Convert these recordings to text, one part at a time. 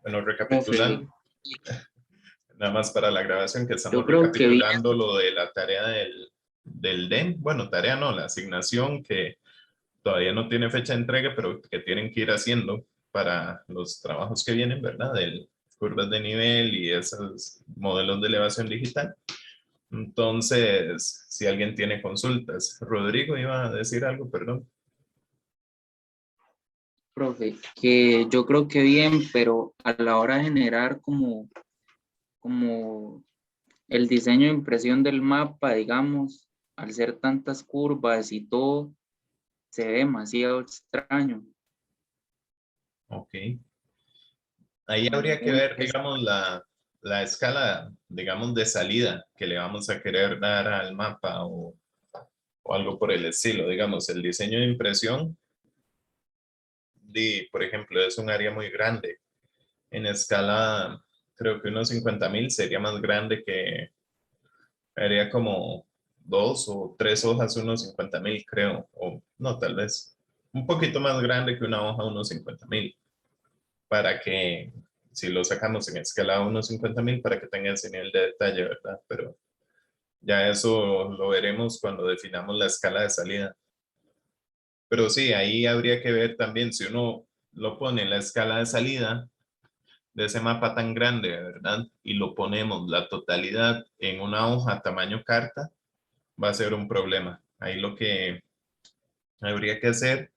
Bueno, Profe, recapitulando, nada más para la grabación que estamos yo creo que bien, recapitulando lo de la tarea del DEM. Bueno, tarea no, la asignación que todavía no tiene fecha de entrega, pero que tienen que ir haciendo para los trabajos que vienen, ¿verdad? Del curvas de nivel y esos modelos de elevación digital. Entonces, si alguien tiene consultas, Rodrigo iba a decir algo, perdón. profe, que yo creo que bien, pero a la hora de generar como el diseño de impresión del mapa, digamos, al ser tantas curvas y todo, se ve demasiado extraño. Ok. Ahí Como habría que muy, ver, digamos, la escala, digamos, de salida que le vamos a querer dar al mapa o algo por el estilo. Digamos, el diseño de impresión, por ejemplo, es un área muy grande. En escala, creo que unos 50,000 sería más grande que, haría como 2 o 3 hojas, unos 50,000, creo. O no, tal vez un poquito más grande que una hoja, unos 50,000. Para que, si lo sacamos en escala 1/50,000, para que tenga ese nivel de detalle, ¿verdad? Pero ya eso lo veremos cuando definamos la escala de salida. Pero sí, ahí habría que ver también si uno lo pone en la escala de salida de ese mapa tan grande, ¿verdad? Y lo ponemos la totalidad en una hoja tamaño carta, va a ser un problema. Ahí lo que habría que hacer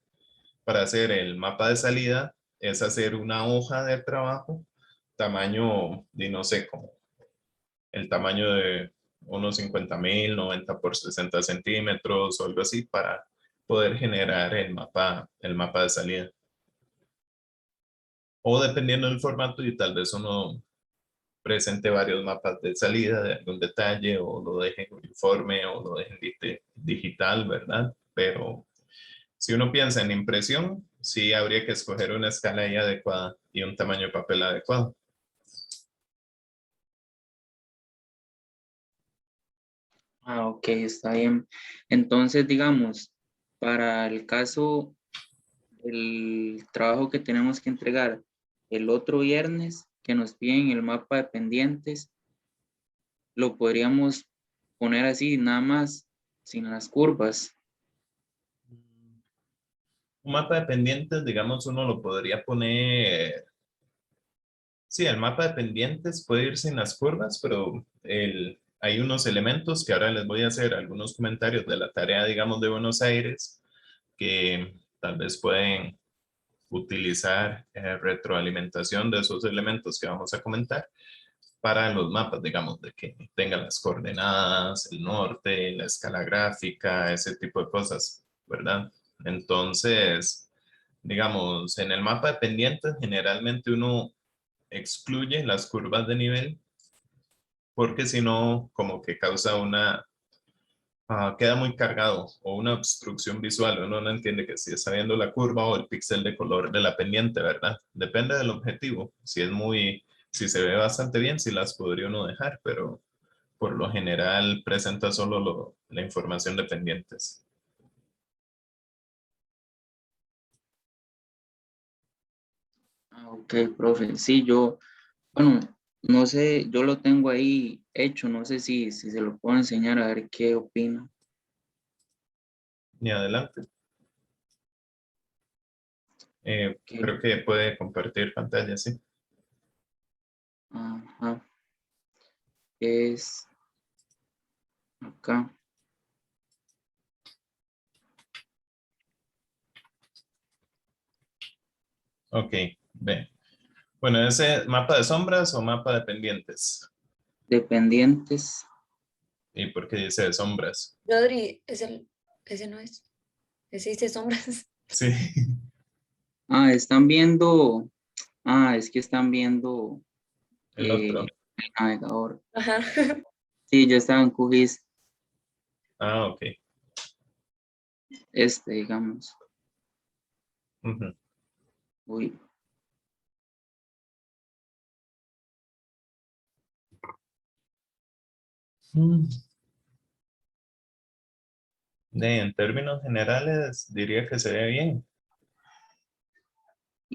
para hacer el mapa de salida es hacer una hoja de trabajo tamaño, de no sé, como el tamaño de unos 50,000, 90 por 60 centímetros o algo así para poder generar el mapa de salida. O dependiendo del formato y tal vez uno presente varios mapas de salida de algún detalle o lo deje en uniforme o lo deje en digital, ¿verdad? Pero si uno piensa en impresión, sí habría que escoger una escala ahí adecuada y un tamaño de papel adecuado. Ah, ok, está bien. Entonces, digamos, para el caso del trabajo que tenemos que entregar el otro viernes, que nos piden el mapa de pendientes, lo podríamos poner así, nada más, sin las curvas. Un mapa de pendientes, digamos, uno lo podría poner. Sí, el mapa de pendientes puede ir sin las curvas, pero hay unos elementos que ahora les voy a hacer algunos comentarios de la tarea, digamos, de Buenos Aires, que tal vez pueden utilizar retroalimentación de esos elementos que vamos a comentar para los mapas, digamos, de que tengan las coordenadas, el norte, la escala gráfica, ese tipo de cosas, ¿verdad? Entonces, digamos, en el mapa de pendientes generalmente uno excluye las curvas de nivel porque si no, como que causa queda muy cargado o una obstrucción visual. Uno no entiende que si está viendo la curva o el píxel de color de la pendiente, ¿verdad? Depende del objetivo. Si se ve bastante bien, sí las podría uno dejar, pero por lo general presenta solo la información de pendientes. Ah, ok, profe. Sí, bueno, no sé, yo lo tengo ahí hecho, no sé si se lo puedo enseñar a ver qué opina. Ni adelante. Que, Creo que puede compartir pantalla, sí. ajá, es acá. Ok, ve. Bueno, ¿ese mapa de sombras o mapa de pendientes? Dependientes. ¿Y por qué dice de sombras? Rodri, ese no es. Ese dice sombras. Sí. Ah, están viendo, es que están viendo El otro. el navegador. Ajá. Sí, yo estaba en QGIS, Ah, ok. digamos. Ujú. Uy, Mm. En términos generales, diría que se ve bien.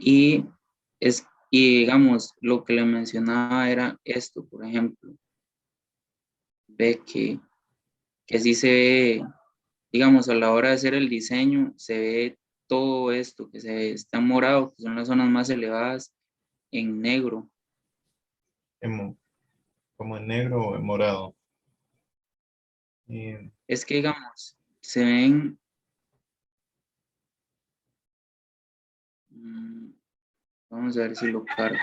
y es Y digamos, lo que le mencionaba era esto, por ejemplo, ve que sí se ve, digamos, a la hora de hacer el diseño, se ve todo esto, que se ve, está morado, que son las zonas más elevadas, en negro. Como en negro o en morado. Y Es que, digamos, se ven, mm, vamos a ver si lo cargo.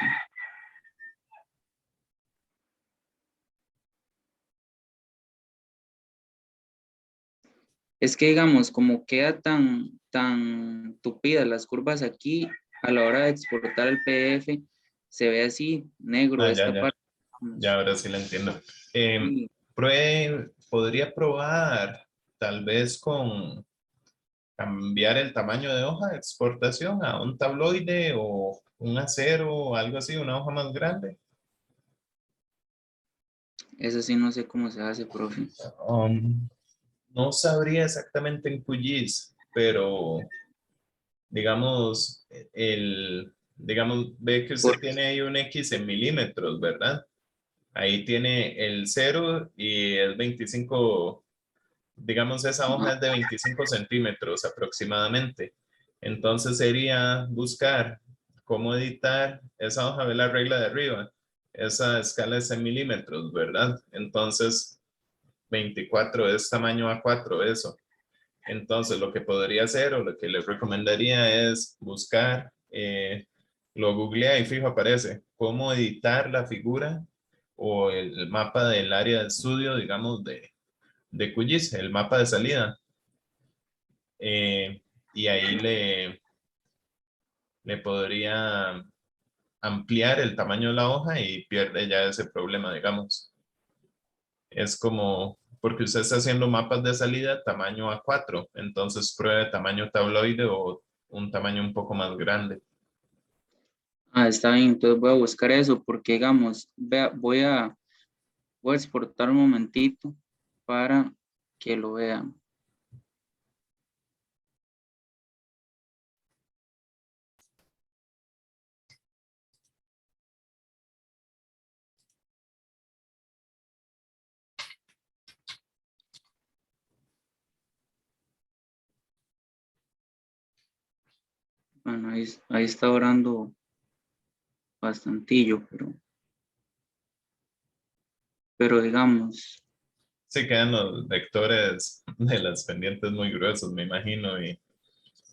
Es que, digamos, como queda tan tupidas las curvas aquí, a la hora de exportar el PDF, se ve así, negro, ya, esta ya. parte. Ya Digamos, ahora sí la entiendo. Em, y podría probar tal vez con cambiar el tamaño de hoja de exportación a un tabloide o un acero o algo así, una hoja más grande. eso sí, no sé cómo se hace, profe. Um, no sabría exactamente en QGIS, pero digamos, digamos, ve que usted Porque, tiene ahí un X en milímetros, ¿verdad? Ahí tiene el 0 y el 25. Digamos, esa hoja es de 25 centímetros aproximadamente. Entonces sería buscar cómo editar esa hoja de la regla de arriba. Esa escala es en milímetros, ¿verdad? Entonces 24 es tamaño A4, eso. Entonces lo que podría hacer o lo que les recomendaría es buscar, lo googlea y fijo aparece, cómo editar la figura o el mapa del área de estudio, digamos, de QGIS, el mapa de salida. Y ahí le podría ampliar el tamaño de la hoja y pierde ya ese problema, digamos. Es como, porque usted está haciendo mapas de salida tamaño A4, entonces pruebe tamaño tabloide o un tamaño un poco más grande. está bien, entonces voy a buscar eso, porque, digamos, vea, voy a exportar un momentito para que lo vean. Bueno, ahí está orando bastantillo, pero digamos, Sí quedan los vectores de las pendientes muy gruesos, me imagino. Y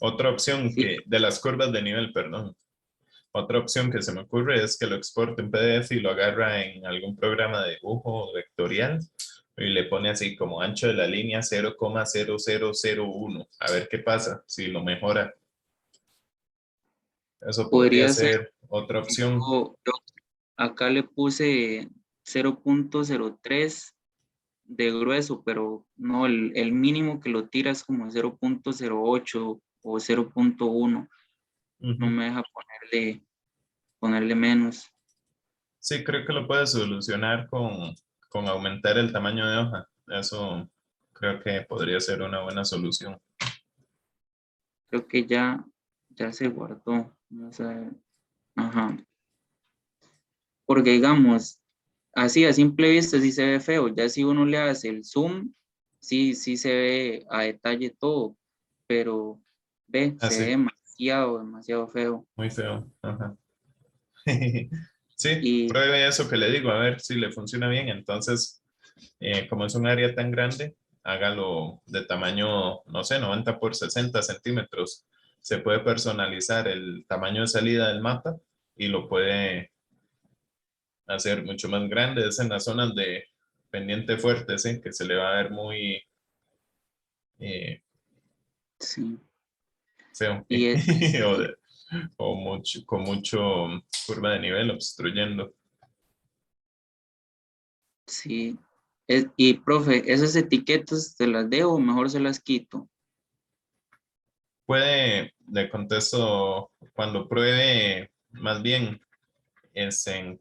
otra opción sí, que, de las curvas de nivel, perdón. Otra opción que se me ocurre es que lo exporte en PDF y lo agarra en algún programa de dibujo vectorial y le pone así como ancho de la línea 0,0001. A ver qué pasa, si lo mejora. Eso podría podría ser ser otra que opción. yo acá le puse 0.03 de grueso, pero no, el mínimo que lo tira es como 0.08 o 0.1. No Ujú. me deja ponerle menos. Sí, creo que lo puede solucionar con aumentar el tamaño de hoja. Eso creo que podría ser una buena solución. Creo que ya se guardó. Vamos a ver. Ajá. Porque digamos, así a simple vista sí se ve feo. Ya si uno le hace el zoom, sí se ve a detalle todo, pero ve, se ve Así, demasiado feo. muy feo. Ajá. Sí, Y pruebe eso que le digo, a ver si le funciona bien. Entonces, como es un área tan grande, hágalo de tamaño, no sé, 90 por 60 centímetros. Se puede personalizar el tamaño de salida del mapa y lo puede hacer mucho más grande. Es en las zonas de pendiente fuerte, ¿sí? Que se le va a ver muy sí, feo y o, o mucho, con mucho curva de nivel obstruyendo. sí. Y profe, esas etiquetas te las dejo, o mejor se las quito. Puede, le contesto, cuando pruebe más bien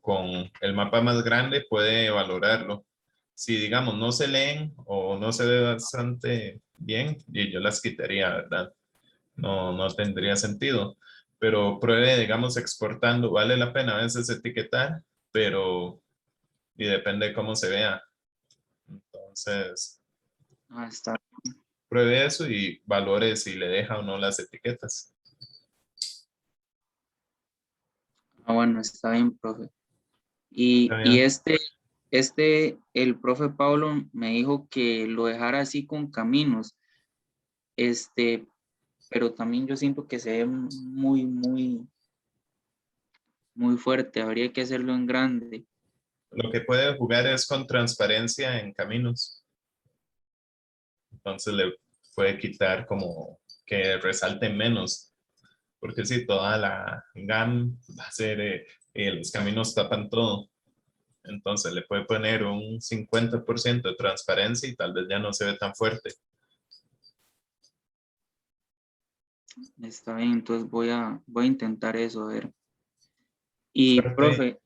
con el mapa más grande, puede valorarlo. Si, digamos, no se leen o no se ve bastante bien, y yo las quitaría, ¿verdad? No, no tendría sentido. pero pruebe, digamos, exportando. Vale la pena a veces etiquetar, pero y depende de cómo se vea. Entonces, Ah, está. pruebe eso y valore si le deja o no las etiquetas. Ah, bueno, está bien, profe. Está Y bien. el profe Pablo me dijo que lo dejara así con caminos, este, pero también yo siento que se ve muy fuerte, habría que hacerlo en grande. Lo que puede jugar es con transparencia en caminos. Entonces le puede quitar como que resalte menos, porque si toda la GAM va a ser, los caminos tapan todo. Entonces le puede poner un 50% de transparencia y tal vez ya no se ve tan fuerte. Está bien, entonces voy a intentar eso, a ver. Y Suerte. profe,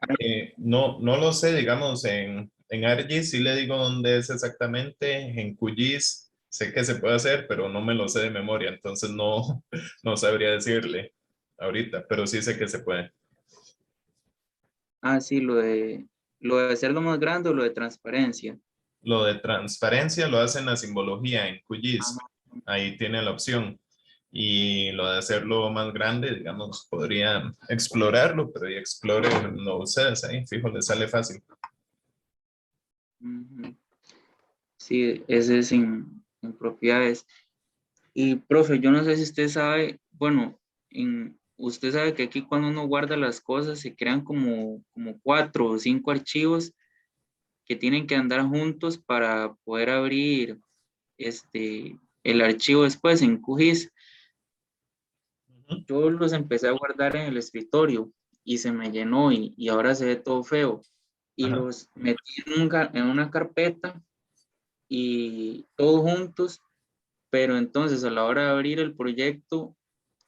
No lo sé, digamos, en ArcGIS sí le digo dónde es exactamente, en QGIS sé que se puede hacer, pero no me lo sé de memoria, entonces no, no sabría decirle ahorita, pero sí sé que se puede. sí, lo de hacerlo más grande o lo de transparencia. Lo de transparencia lo hacen la simbología en QGIS, Ajá. ahí tiene la opción. Y lo de hacerlo más grande, digamos, podría explorarlo, pero y Explorer no ustedes ahí, fijo, le sale fácil. Ujú. Sí, ese es en propiedades. Y profe, yo no sé si usted sabe, bueno, usted sabe que aquí cuando uno guarda las cosas se crean como 4 o 5 archivos que tienen que andar juntos para poder abrir el archivo después en QGIS. Ujú. Yo los empecé a guardar en el escritorio y se me llenó y ahora se ve todo feo. Y Ajá. los metí en una carpeta y todos juntos, pero entonces a la hora de abrir el proyecto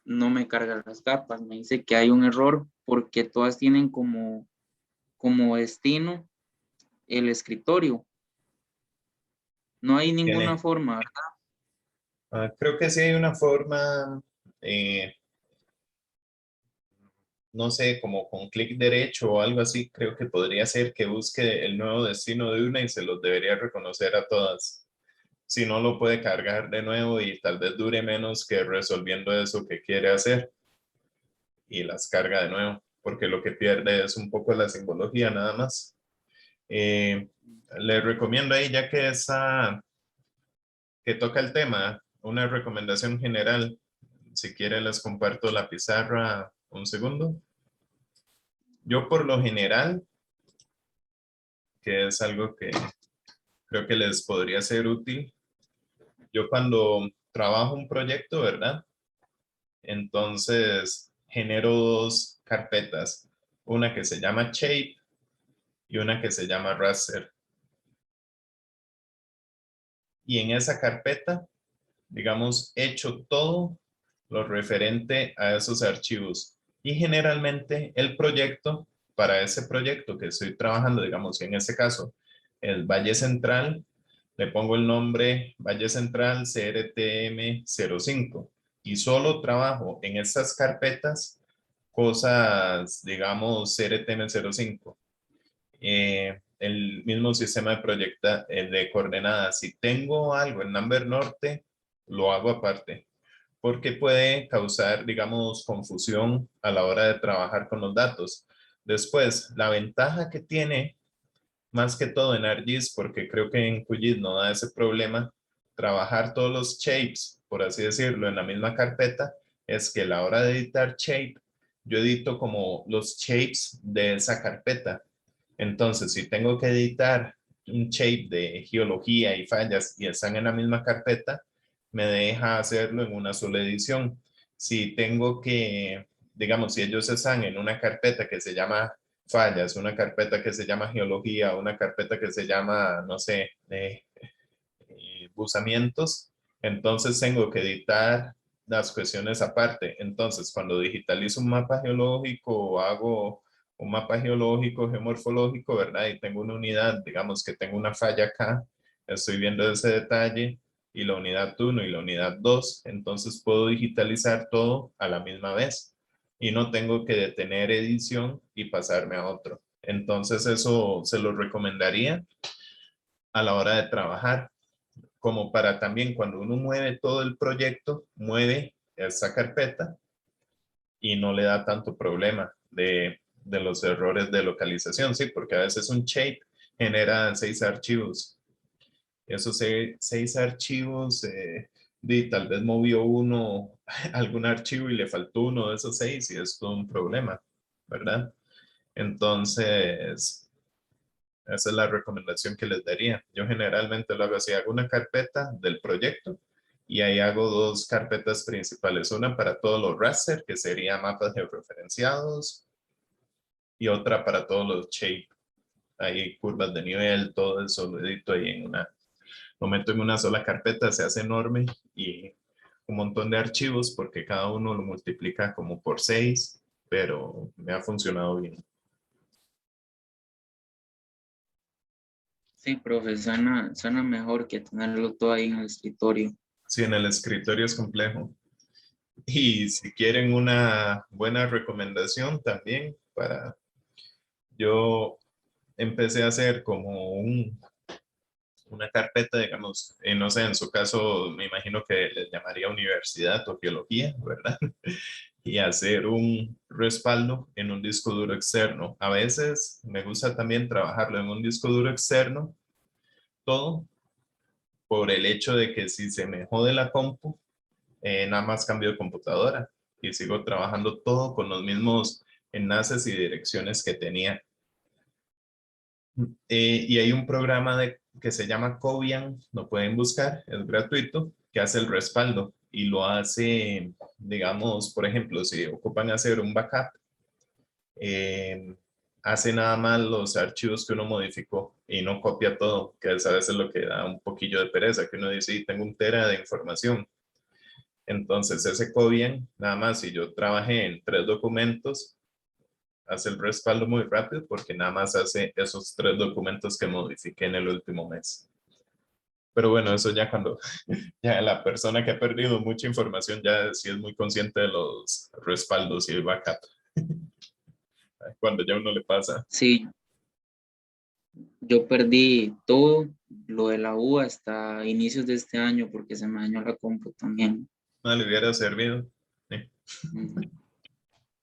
no me carga las capas, me dice que hay un error porque todas tienen como destino el escritorio. No hay ninguna Tiene. forma, ¿verdad? Creo que sí hay una forma, eh, no sé, como con clic derecho o algo así, creo que podría ser que busque el nuevo destino de una y se los debería reconocer a todas. Si no, lo puede cargar de nuevo y tal vez dure menos que resolviendo eso que quiere hacer y las carga de nuevo, porque lo que pierde es un poco la simbología nada más. Eh, Le recomiendo ahí, ya que que toca el tema, una recomendación general. Si quiere, les comparto la pizarra un segundo. Yo por lo general, que es algo que creo que les podría ser útil, yo cuando trabajo un proyecto, ¿verdad? Entonces genero dos carpetas, una que se llama Shape y una que se llama Raster. Y en esa carpeta, digamos, hecho todo lo referente a esos archivos. Y generalmente el proyecto, para ese proyecto que estoy trabajando, digamos, en este caso, el Valle Central, le pongo el nombre Valle Central CRTM 05 y solo trabajo en estas carpetas cosas, digamos, CRTM 05. El mismo sistema de de coordenadas. Si tengo algo en Number Norte, lo hago aparte, porque puede causar, digamos, confusión a la hora de trabajar con los datos. Después, la ventaja que tiene, más que todo en ArcGIS, porque creo que en QGIS no da ese problema, trabajar todos los shapes, por así decirlo, en la misma carpeta, es que a la hora de editar shape, yo edito como los shapes de esa carpeta. Entonces, si tengo que editar un shape de geología y fallas y están en la misma carpeta, me deja hacerlo en una sola edición. Si tengo que, digamos, si ellos están en una carpeta que se llama fallas, una carpeta que se llama geología, una carpeta que se llama, no sé, buzamientos, entonces tengo que editar las cuestiones aparte. Entonces, cuando digitalizo un mapa geológico o hago un mapa geológico, geomorfológico, ¿verdad? Y tengo una unidad, digamos que tengo una falla acá, estoy viendo ese detalle y la unidad 1 y la unidad 2, entonces puedo digitalizar todo a la misma vez. y no tengo que detener edición y pasarme a otro. Entonces eso se lo recomendaría a la hora de trabajar, como para también cuando uno mueve todo el proyecto, mueve esa carpeta y no le da tanto problema de los errores de localización, sí, porque a veces un shape genera 6 archivos. Esos 6 archivos, tal vez movió uno algún archivo y le faltó uno de esos 6 y es todo un problema, ¿verdad? Entonces, esa es la recomendación que les daría. Yo generalmente lo hago así, hago una carpeta del proyecto y ahí hago 2 carpetas principales, una para todos los raster, que sería mapas georreferenciados, y otra para todos los shape, ahí curvas de nivel, todo eso lo edito ahí lo meto en una sola carpeta, se hace enorme y un montón de archivos porque cada uno lo multiplica como por 6, pero me ha funcionado bien. Sí, profe, suena mejor que tenerlo todo ahí en el escritorio. Sí, en el escritorio es complejo. Y si quieren una buena recomendación también yo empecé a hacer como una carpeta, digamos, no sé, en su caso me imagino que les llamaría universidad o biología, ¿verdad? Y hacer un respaldo en un disco duro externo. A veces me gusta también trabajarlo en un disco duro externo, todo por el hecho de que si se me jode la compu, nada más cambio de computadora y sigo trabajando todo con los mismos enlaces y direcciones que tenía. Y hay un programa que se llama Cobian, lo pueden buscar, es gratuito, que hace el respaldo y lo hace, digamos, por ejemplo, si ocupan hacer un backup, eh, hace nada más los archivos que uno modificó y no copia todo, que es a veces lo que da un poquillo de pereza, que uno dice, "Sí, tengo un tera de información". Entonces, ese Cobian, nada más, si yo trabajé en 3 documentos, hace el respaldo muy rápido porque nada más hace esos 3 documentos que modifiqué en el último mes. Pero bueno, eso ya cuando ya la persona que ha perdido mucha información ya sí es muy consciente de los respaldos y el backup. Cuando ya uno le pasa, Sí, yo perdí todo lo de la U hasta inicios de este año porque se me dañó la compu también. no le hubiera servido. Ujú.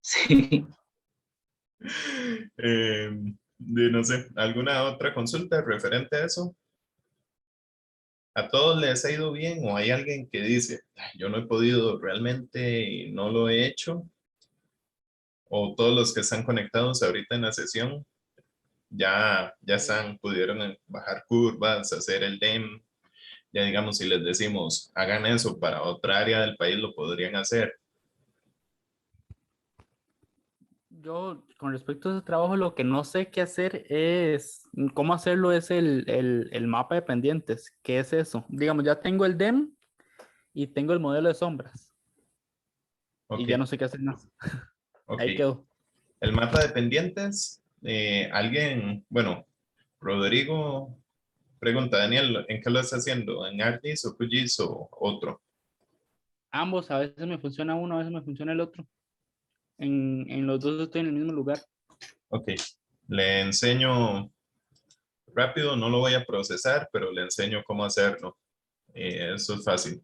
Sí, No sé, ¿alguna otra consulta referente a eso? ¿A todos les ha ido bien o hay alguien que dice, "Ay, yo no he podido realmente y no lo he hecho"? ¿O todos los que están conectados ahorita en la sesión ya están, pudieron bajar curvas, hacer el DEM? Ya digamos, si les decimos, hagan eso para otra área del país, lo podrían hacer. Yo, con respecto a ese trabajo, lo que no sé qué hacer es, cómo hacerlo es el mapa de pendientes. ¿Qué es eso? Digamos, ya tengo el DEM y tengo el modelo de sombras y Ok, ya no sé qué hacer más. ok. Ahí quedó. El mapa de pendientes, alguien, bueno, Rodrigo pregunta, Daniel, ¿en qué lo está haciendo? ¿En ArcGIS o QGIS o otro? Ambos, a veces me funciona uno, a veces me funciona el otro. En los dos estoy en el mismo lugar. Ok, le enseño rápido, no lo voy a procesar, pero le enseño cómo hacerlo. Eso es fácil.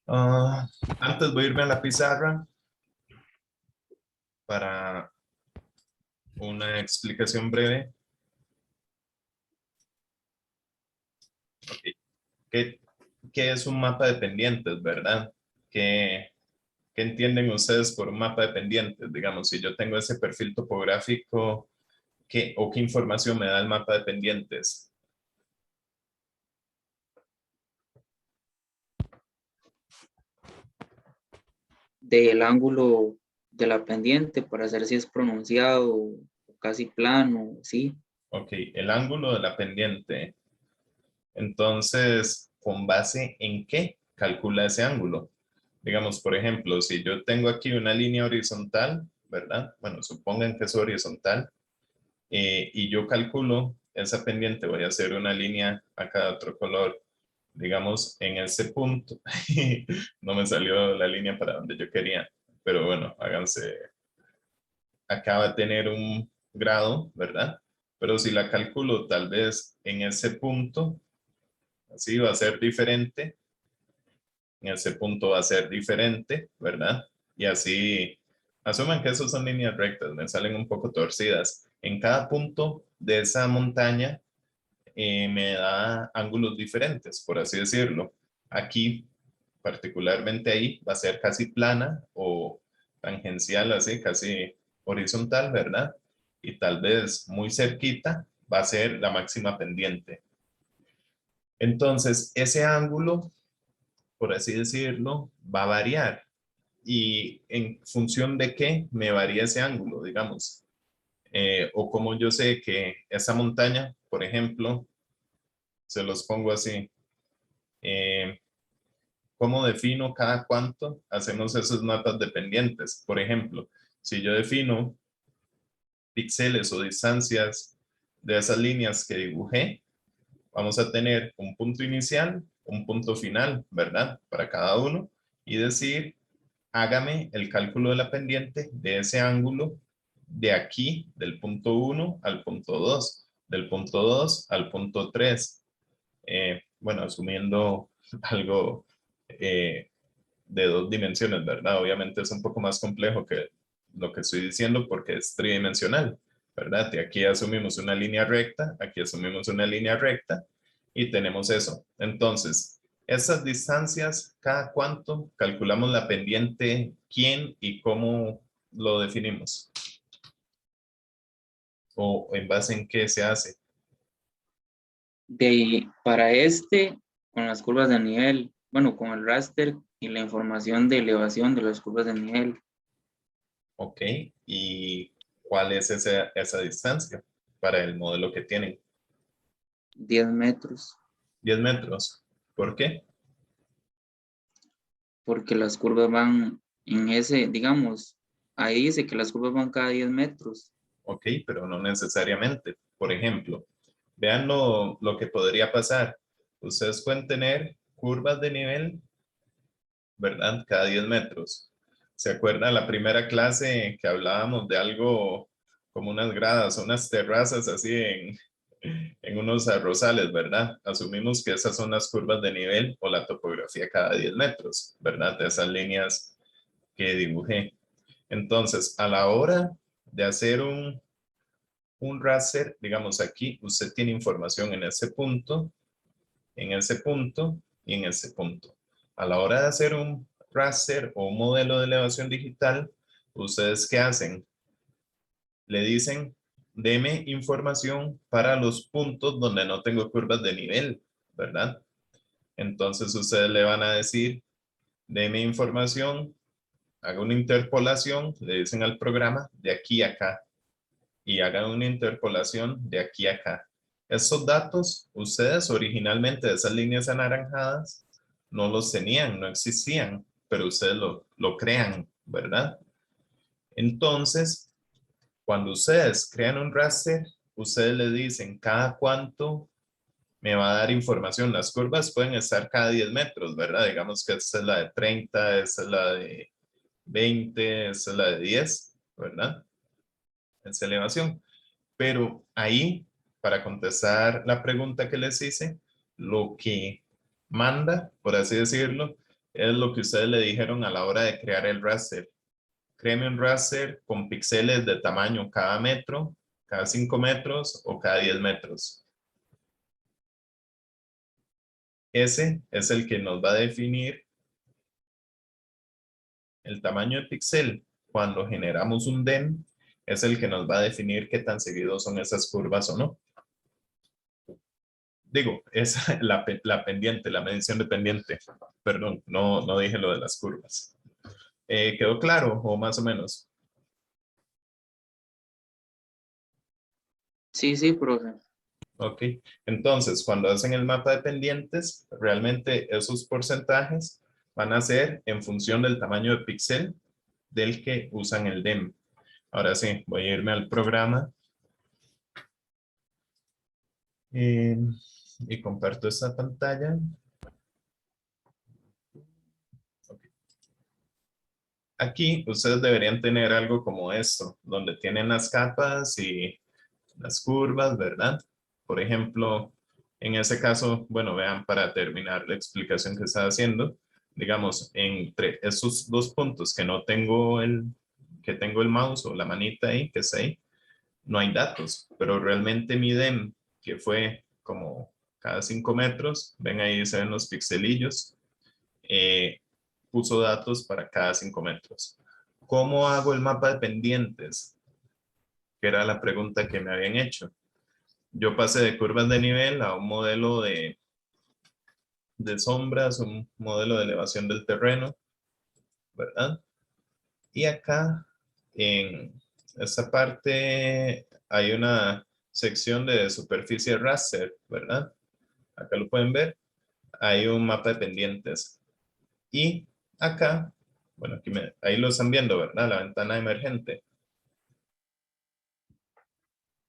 Antes voy a irme a la pizarra para una explicación breve. Ok, ¿Qué, qué es un mapa de pendientes, verdad? ¿Qué entienden ustedes por un mapa de pendientes? Digamos, si yo tengo ese perfil topográfico, ¿qué información me da el mapa de pendientes? del ángulo de la pendiente para saber si es pronunciado o casi plano, sí. Ok, el ángulo de la pendiente. Entonces, ¿con base en qué calcula ese ángulo? Digamos, por ejemplo, si yo tengo aquí una línea horizontal, ¿verdad? Bueno, supongan que es horizontal, y yo calculo esa pendiente, voy a hacer una línea acá de otro color, digamos, en ese punto. No me salió la línea para donde yo quería. pero bueno, háganse, acá va a tener un grado, ¿verdad? Pero si la calculo tal vez en ese punto, así va a ser diferente, en ese punto va a ser diferente, ¿verdad? Y así, asuman que esos son líneas rectas, me salen un poco torcidas. En cada punto de esa montaña me da ángulos diferentes, por así decirlo. Aquí, particularmente ahí, va a ser casi plana o tangencial, así, casi horizontal, ¿verdad? Y tal vez muy cerquita va a ser la máxima pendiente. Entonces, ese ángulo, por así decirlo, va a variar. ¿Y en función de qué me varía ese ángulo, digamos? O como yo sé que esa montaña, por ejemplo, se los pongo así, ¿cómo defino cada cuánto hacemos esos mapas dependientes? Por ejemplo, si yo defino píxeles o distancias de esas líneas que dibujé, vamos a tener un punto inicial, un punto final, ¿verdad? Para cada uno y decir, hágame el cálculo de la pendiente de ese ángulo de aquí, del punto 1 al punto 2, del punto 2 al punto 3. Bueno, asumiendo algo de 2 dimensiones, ¿verdad? Obviamente es un poco más complejo que lo que estoy diciendo porque es tridimensional, ¿verdad? Y aquí asumimos una línea recta, aquí asumimos una línea recta y tenemos eso. Entonces, esas distancias, ¿cada cuánto calculamos la pendiente? ¿Quién y cómo lo definimos? ¿O en base en qué se hace? Para con las curvas de nivel, bueno, con el raster y la información de elevación de las curvas de nivel, ¿Ok? ¿Y cuál es esa distancia para el modelo que tienen? 10 metros, 10 metros. ¿Por qué? porque las curvas van en ese, digamos, ahí dice que las curvas van cada 10 metros. Ok, pero no necesariamente. Por ejemplo, vean lo que podría pasar. Ustedes pueden tener curvas de nivel, ¿verdad? Cada 10 metros. ¿Se acuerdan la primera clase que hablábamos de algo como unas gradas, unas terrazas así en unos arrozales, ¿verdad? Asumimos que esas son las curvas de nivel o la topografía cada 10 metros, ¿verdad? De esas líneas que dibujé. Entonces, a la hora de hacer un raster, digamos aquí, usted tiene información en ese punto, en ese punto y en ese punto. A la hora de hacer un raster o un modelo de elevación digital, ¿ustedes qué hacen? Le dicen, deme información para los puntos donde no tengo curvas de nivel, ¿verdad? Entonces ustedes le van a decir, deme información, haga una interpolación, le dicen al programa, de aquí a acá, y hagan una interpolación de aquí a acá. Estos datos, ustedes originalmente de esas líneas anaranjadas, no los tenían, no existían, pero ustedes lo crean, ¿verdad? Entonces, cuando ustedes crean un raster, ustedes le dicen cada cuánto me va a dar información. Las curvas pueden estar cada 10 metros, ¿verdad? Digamos que esta es la de 30, esta es la de 20, esta es la de 10, ¿verdad? Esa elevación. Pero ahí, para contestar la pregunta que les hice, lo que manda, por así decirlo, es lo que ustedes le dijeron a la hora de crear el raster. Créeme un raster con píxeles de tamaño cada metro, cada 5 metros o cada 10 metros. Ese es el que nos va a definir el tamaño de píxel. Cuando generamos un DEM, es el que nos va a definir qué tan seguidos son esas curvas o no. Digo, es la pendiente, la medición de pendiente. Perdón, no dije lo de las curvas. ¿Quedó claro o más o menos? Sí, sí, profe. Ok, entonces cuando hacen el mapa de pendientes, realmente esos porcentajes van a ser en función del tamaño de píxel del que usan el DEM. Ahora sí, voy a irme al programa eh, y comparto esta pantalla. Ok. Aquí ustedes deberían tener algo como esto, donde tienen las capas y las curvas, ¿verdad? Por ejemplo, en ese caso, bueno, vean, para terminar la explicación que estaba haciendo, digamos, entre esos dos puntos que tengo el mouse o la manita ahí, que está ahí, no hay datos, pero realmente mi DEM, que fue como cada 5 metros, ven ahí, se ven los pixelillos, eh, puso datos para cada 5 metros. ¿Cómo hago el mapa de pendientes? Que era la pregunta que me habían hecho. Yo pasé de curvas de nivel a un modelo de sombras, un modelo de elevación del terreno, ¿verdad? Y acá, en esta parte, hay una sección de superficie raster, ¿verdad? Acá lo pueden ver. Hay un mapa de pendientes. Y acá, bueno, ahí lo están viendo, ¿verdad? La ventana emergente.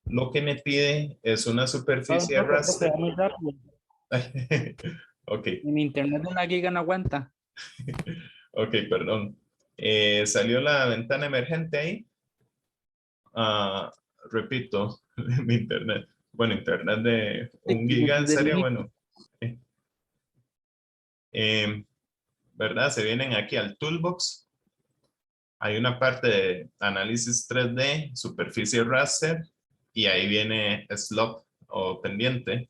Lo que me pide es una Perdón, superficie profe, raster. va muy rápido. Ok, Mi internet de una giga no aguanta. ok, perdón. Salió la ventana emergente ahí. Ah, repito, mi internet. Bueno, internet de Sí, 1 giga desde el sería inicio. bueno. Eh, ¿Verdad? Se vienen aquí al toolbox. Hay una parte de análisis 3D, superficie raster, y ahí viene slope o pendiente.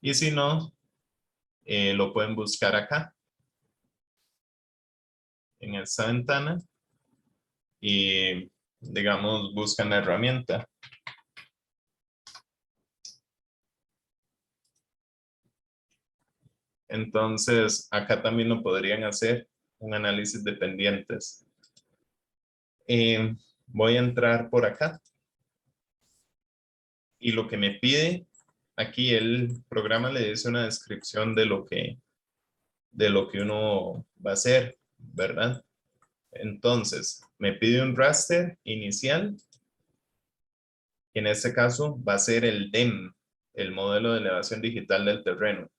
Y si no, lo pueden buscar acá, en esta ventana, y digamos, buscan la herramienta. Entonces, acá también lo podrían hacer un análisis de pendientes. Voy a entrar por acá y lo que me pide, aquí el programa le dice una descripción de lo que uno va a hacer, ¿verdad? Entonces, me pide un raster inicial, que en este caso va a ser el DEM, el modelo de elevación digital del terreno.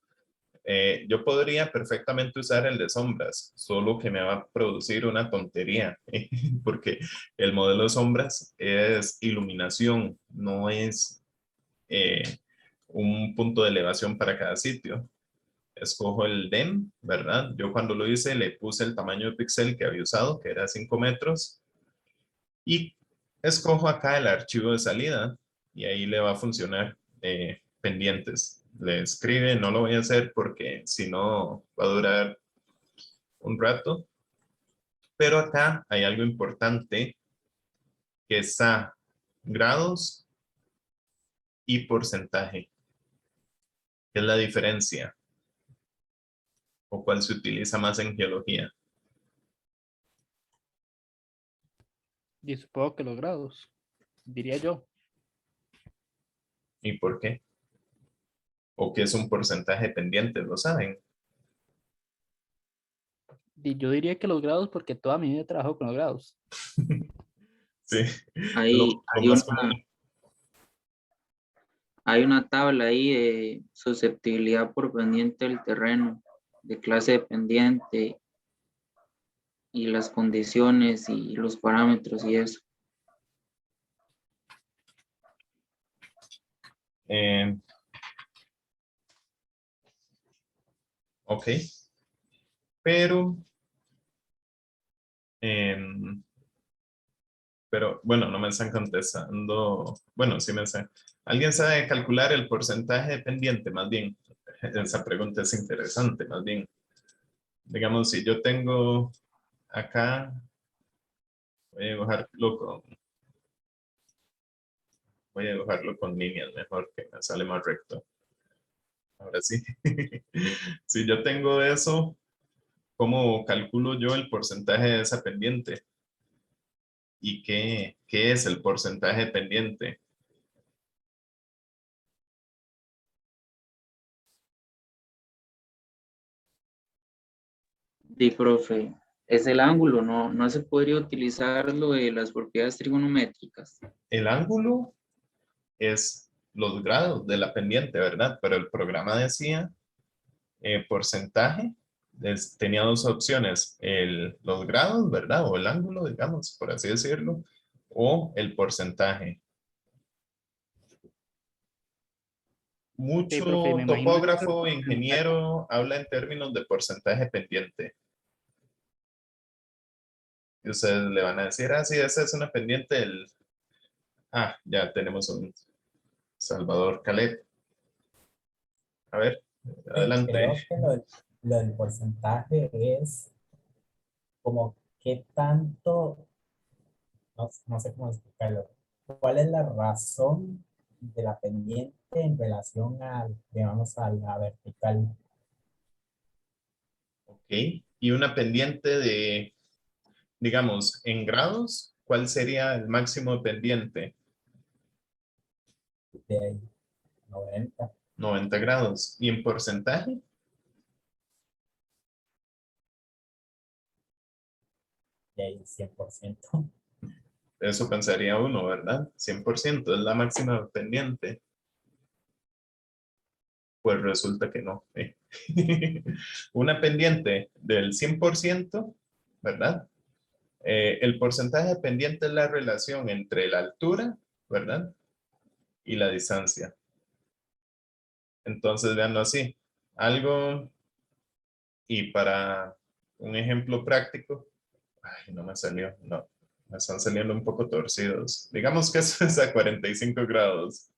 Yo podría perfectamente usar el de sombras, solo que me va a producir una tontería, porque el modelo de sombras es iluminación, no es un punto de elevación para cada sitio. Escojo el DEM, ¿verdad? Yo cuando lo hice le puse el tamaño de píxel que había usado, que era 5 metros, y escojo acá el archivo de salida y ahí le va a funcionar pendientes. Le escribe, no lo voy a hacer porque si no va a durar un rato, pero acá hay algo importante que está grados y porcentaje. ¿Qué es la diferencia? ¿O cuál se utiliza más en geología? Y supongo que los grados, diría yo. ¿Y por qué? ¿O qué es un porcentaje pendiente? ¿Lo saben? Y yo diría que los grados porque toda mi vida he trabajado con los grados. Sí, Hay, lo hay más una, común. hay una tabla ahí de susceptibilidad por pendiente del terreno, de clase de pendiente y las condiciones y los parámetros y eso. Eh, ok, pero, em, pero bueno, no me están contestando. Bueno, sí me están. ¿Alguien sabe calcular el porcentaje de pendiente? Más bien, esa pregunta es interesante, más bien. Digamos, si yo tengo acá, voy a dibujarlo voy a dibujarlo con líneas mejor, que me sale más recto. Ahora sí. Si yo tengo eso, ¿cómo calculo yo el porcentaje de esa pendiente? ¿Y qué es el porcentaje pendiente? Sí, profe, es el ángulo, no se podría utilizar lo de las propiedades trigonométricas. El ángulo es los grados de la pendiente, ¿verdad? Pero el programa decía porcentaje tenía dos opciones, los grados, ¿verdad? O el ángulo, digamos, por así decirlo, o el porcentaje. Sí, profe, Mucho me imagino que es el topógrafo, porcentaje. ingeniero, habla en términos de porcentaje pendiente. Y ustedes le van a decir, ah, sí, esa es una pendiente del... Ah, ya tenemos un Salvador Caleb. A ver, Sí, adelante. creo que lo del porcentaje es como qué tanto, no sé cómo explicarlo. ¿Cuál es la razón de la pendiente en relación al, digamos, a la vertical? Ok. Y una pendiente de, digamos, en grados, ¿cuál sería el máximo pendiente? De ahí, 90, 90 grados. ¿Y en porcentaje? de ahí 100%. Eso pensaría uno, ¿verdad? 100% es la máxima pendiente. Pues resulta que no. Una pendiente del 100%, ¿verdad? El porcentaje de pendiente es la relación entre la altura, ¿verdad? Y la distancia. Entonces, veanlo así. Algo, y para un ejemplo práctico, ay, no me salió, no, me están saliendo un poco torcidos. Digamos que eso es a 45 grados.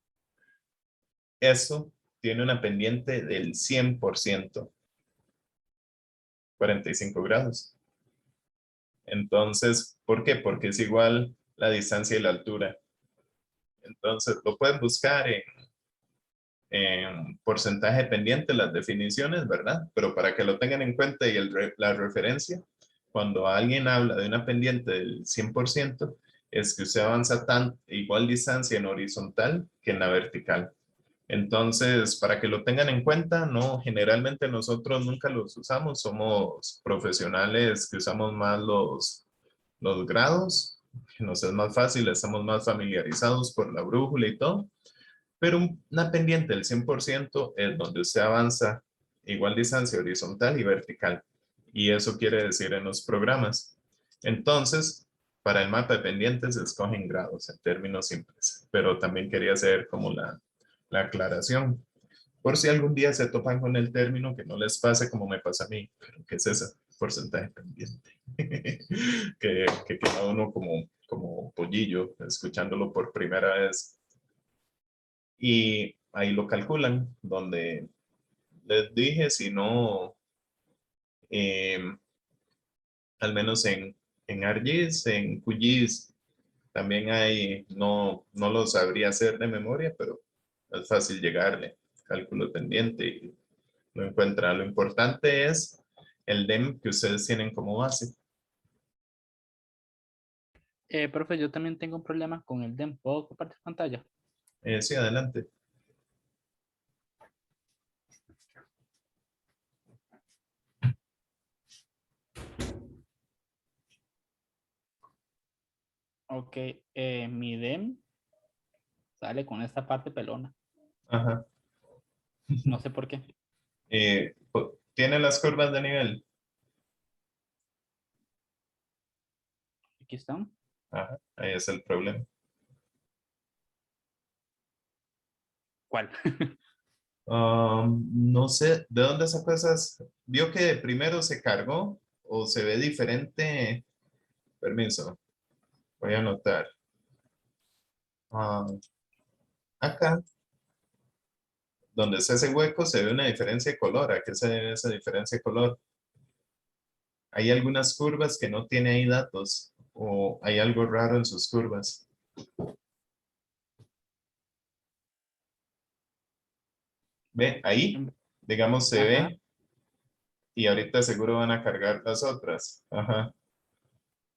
Eso tiene una pendiente del 100%, 45 grados. Entonces, ¿por qué? Porque es igual la distancia y la altura. Entonces, lo pueden buscar en porcentaje pendiente, las definiciones, ¿verdad? Pero para que lo tengan en cuenta y la referencia, cuando alguien habla de una pendiente del 100%, es que usted avanza igual distancia en horizontal que en la vertical. Entonces, para que lo tengan en cuenta, no, generalmente nosotros nunca los usamos, somos profesionales que usamos más los grados, que nos es más fácil, estamos más familiarizados por la brújula y todo, pero una pendiente del 100% es donde usted avanza igual distancia horizontal y vertical, y eso quiere decir en los programas. Entonces, para el mapa de pendientes se escogen grados en términos simples, pero también quería hacer como la aclaración. Por si algún día se topan con el término, que no les pase como me pasa a mí. ¿Pero qué es ese porcentaje pendiente? que queda uno como pollillo escuchándolo por primera vez. Y ahí lo calculan, donde les dije, si no, al menos en ArcGIS, en QGIS, también hay, no lo sabría hacer de memoria, pero es fácil llegarle. Cálculo pendiente y lo encuentra. Lo importante es el DEM que ustedes tienen como base. Profe, yo también tengo un problema con el DEM. ¿Puedo compartir pantalla? Sí, adelante. Ok, mi DEM sale con esta parte pelona. Ajá. No sé por qué. ¿Tiene las curvas de nivel? Aquí están. Ajá, ahí es el problema. ¿Cuál? No sé, ¿de dónde sacó esas? ¿Vio que primero se cargó o se ve diferente? Permiso, voy a anotar. Ah, acá, donde está ese hueco, se ve una diferencia de color. ¿A qué se debe esa diferencia de color? Hay algunas curvas que no tiene ahí datos o hay algo raro en sus curvas. Ve, ahí, digamos, se Ajá. ve y ahorita seguro van a cargar las otras. Ajá.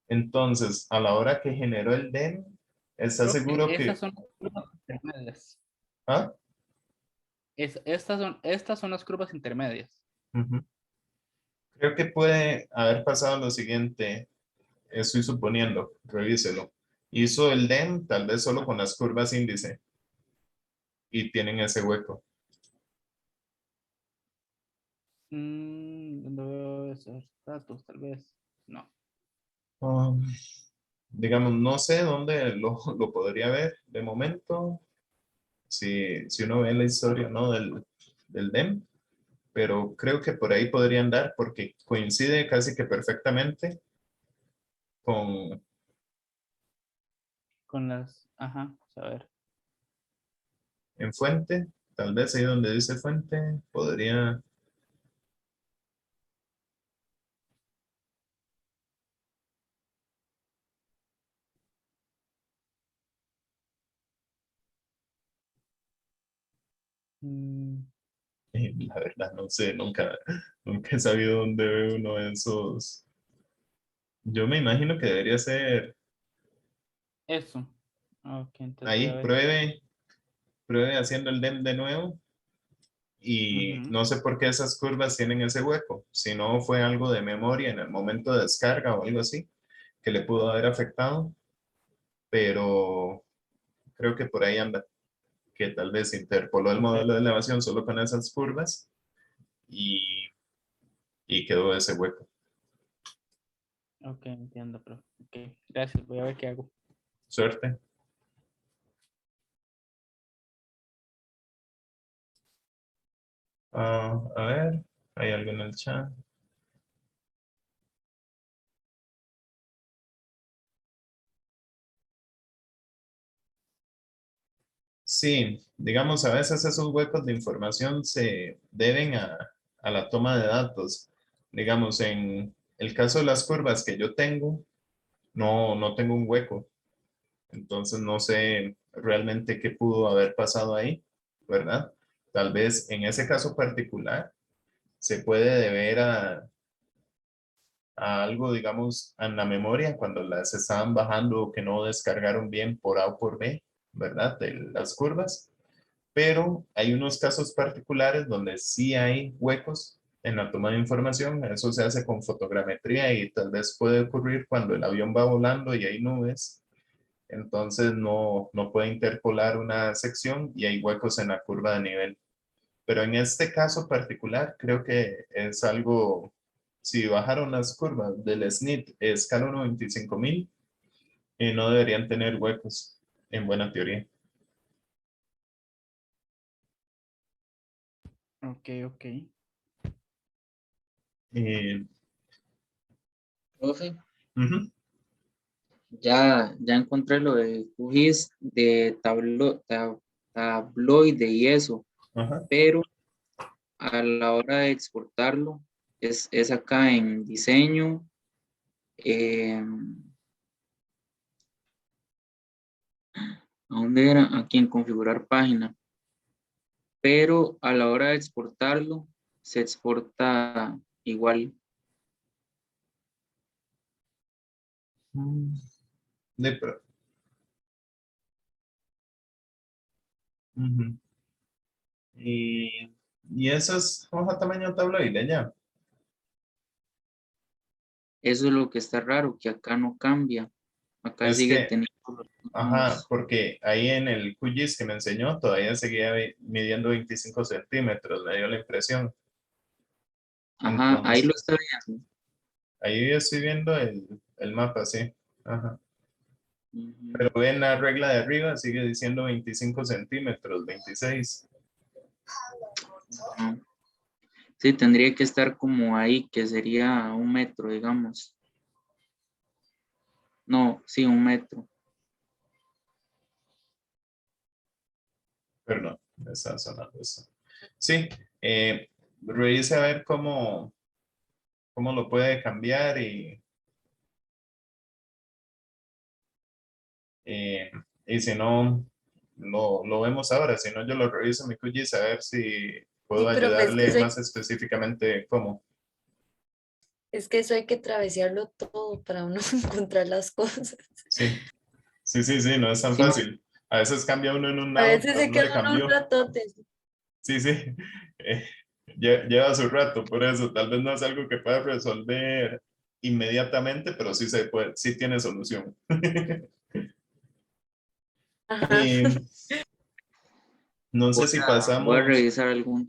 Entonces, a la hora que generó el DEM, ¿está Profe, seguro esas que... son las curvas intermedias. ¿Ah? Estas son las curvas intermedias. Ujú. Creo que puede haber pasado lo siguiente, estoy suponiendo, revíselo. Hizo el DEM tal vez solo con las curvas índice y tienen ese hueco. puede ser datos, tal vez. No. Digamos, no sé dónde lo podría ver de momento, si uno ve la historia, ¿no? del DEM, pero creo que por ahí podría andar porque coincide casi que perfectamente con, Con las, ajá, a ver. en fuente, tal vez ahí donde dice fuente, podría, Mm, la verdad, no sé, nunca he sabido dónde ve uno de esos. Yo me imagino que debería ser eso. Ok, entonces voy a ahí, ver. pruebe haciendo el DEM de nuevo y Ujú. no sé por qué esas curvas tienen ese hueco, si no fue algo de memoria en el momento de descarga o algo así que le pudo haber afectado, pero creo que por ahí anda, que tal vez interpoló el Ok, modelo de elevación solo con esas curvas y, y quedó ese hueco. ok, entiendo, pero ok, gracias, voy a ver qué hago. Suerte. A ver, ¿hay algo en el chat? Sí, digamos, a veces esos huecos de información se deben a la toma de datos. Digamos, en el caso de las curvas que yo tengo, no tengo un hueco. Entonces no sé realmente qué pudo haber pasado ahí, ¿verdad? Tal vez en ese caso particular se puede deber a algo, digamos, en la memoria, cuando las estaban bajando o que no descargaron bien por A o por B, ¿verdad? De las curvas. Pero hay unos casos particulares donde sí hay huecos en la toma de información. Eso se hace con fotogrametría y tal vez puede ocurrir cuando el avión va volando y hay nubes. Entonces no puede interpolar una sección y hay huecos en la curva de nivel. Pero en este caso particular, creo que es algo, si bajaron las curvas del SNIT escala 1.25.000, no deberían tener huecos, en buena teoría. Ok, ok. Eh, Profe, Ujú, ya encontré lo de QGIS, de tabloide y eso, ajá. pero a la hora de exportarlo es acá en diseño, ¿a dónde era? Aquí en configurar página, pero a la hora de exportarlo se exporta igual. Mm, De, pro- ujú. Y esa es hoja tamaño tabloide ya. Eso es lo que está raro, que acá no cambia, acá Es sigue que, teniendo los ajá, mismos. porque ahí en el QGIS que me enseñó todavía seguía midiendo 25 centímetros, me dio la impresión. Ajá, ahí lo está Entonces, viendo. ahí estoy viendo el mapa, sí. Ajá. Pero Ujú. ven la regla de arriba, sigue diciendo 25 centímetros, 26. Ah, sí, tendría que estar como ahí, que sería 1 metro, digamos. No, sí, 1 metro. Pero no, me está sonando eso. Sí, revise a ver cómo lo puede cambiar eh, y si no, lo vemos ahora. Si no, yo lo reviso en mi QGIS a ver si Sí, puedo profe, ayudarle más específicamente cómo. es que eso hay que travesearlo todo para uno encontrar las cosas. Sí, sí, no es tan Sí, no, fácil. A veces cambia uno en un A lado, veces pero a se uno le quedan unos cambió. ratotes. Sí, sí. eh, lleva su rato, por eso tal vez no es algo que pueda resolver inmediatamente, pero sí se puede, sí tiene solución. Ajá. Y no sé si voy a pasamos, revisar algún.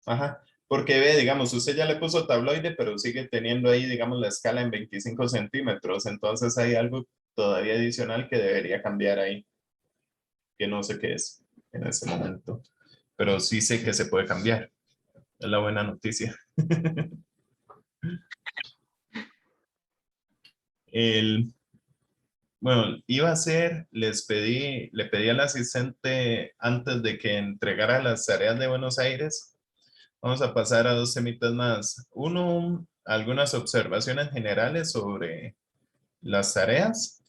ajá, Porque ve, digamos, usted ya le puso tabloide, pero sigue teniendo ahí, digamos, la escala en 25 centímetros. Entonces hay algo todavía adicional que debería cambiar ahí, que no sé qué es en ese momento. Pero sí sé que se puede cambiar. Es la buena noticia. Bueno, iba a ser, le pedí al asistente antes de que entregara las tareas de Buenos Aires. Vamos a pasar a dos temitas más. Uno, algunas observaciones generales sobre las tareas,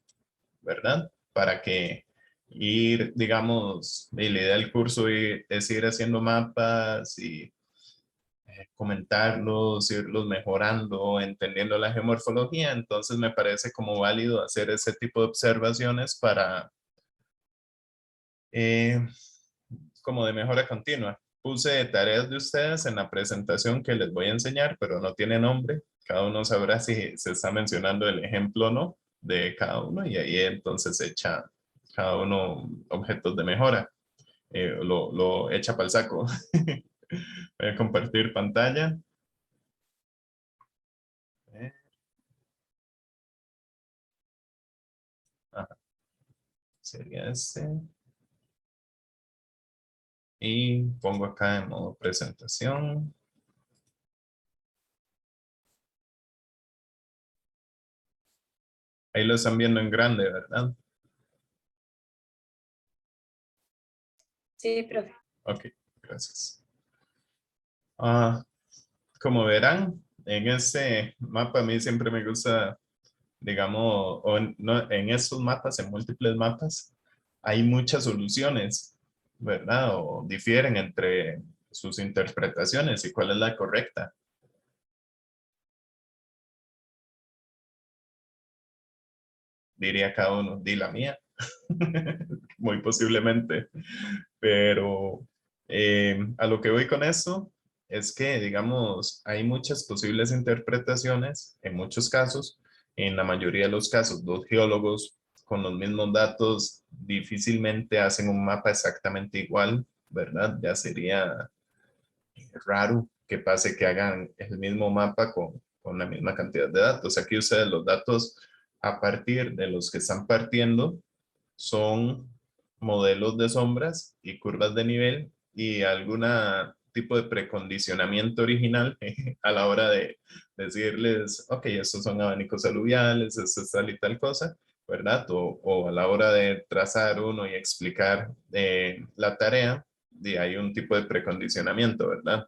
¿verdad? Para que ir, digamos, la idea del curso es ir haciendo mapas y comentarlos, irlos mejorando, entendiendo la geomorfología. Entonces me parece como válido hacer ese tipo de observaciones para eh, como de mejora continua. Puse tareas de ustedes en la presentación que les voy a enseñar, pero no tiene nombre. Cada uno sabrá si se está mencionando el ejemplo o no de cada uno y ahí entonces echa cada uno objetos de mejora. Lo echa para el saco. Voy a compartir pantalla. Ajá, sería este. Y pongo acá en modo presentación. Ahí lo están viendo en grande, ¿verdad? Sí, profe. Ok, gracias. Como verán, en este mapa a mí siempre me gusta, digamos, en estos mapas, en múltiples mapas, hay muchas soluciones, ¿verdad? O difieren entre sus interpretaciones y cuál es la correcta. Diría cada uno, di la mía. Muy posiblemente. Pero a lo que voy con esto es que, digamos, hay muchas posibles interpretaciones en muchos casos. En la mayoría de los casos, dos geólogos con los mismos datos difícilmente hacen un mapa exactamente igual, ¿verdad? Ya sería raro que pase que hagan el mismo mapa con la misma cantidad de datos. Aquí ustedes los datos a partir de los que están partiendo son modelos de sombras y curvas de nivel y algún tipo de precondicionamiento original a la hora de decirles, ok, estos son abanicos aluviales, esto es tal y tal cosa, ¿verdad? O a la hora de trazar uno y explicar la tarea, y hay un tipo de precondicionamiento, ¿verdad?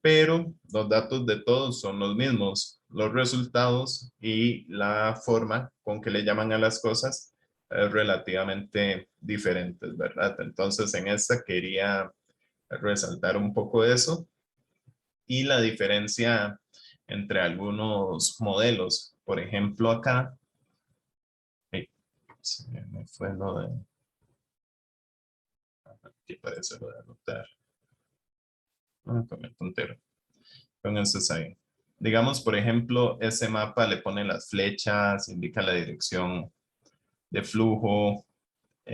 Pero los datos de todos son los mismos. Los resultados y la forma con que le llaman a las cosas es relativamente diferentes, ¿verdad? Entonces, en esta quería resaltar un poco eso y la diferencia entre algunos modelos. Por ejemplo, acá, ay, se me fue lo de, aquí parece lo de anotar. Con el puntero. Con eso está bien. Digamos, por ejemplo, ese mapa le pone las flechas, indica la dirección de flujo,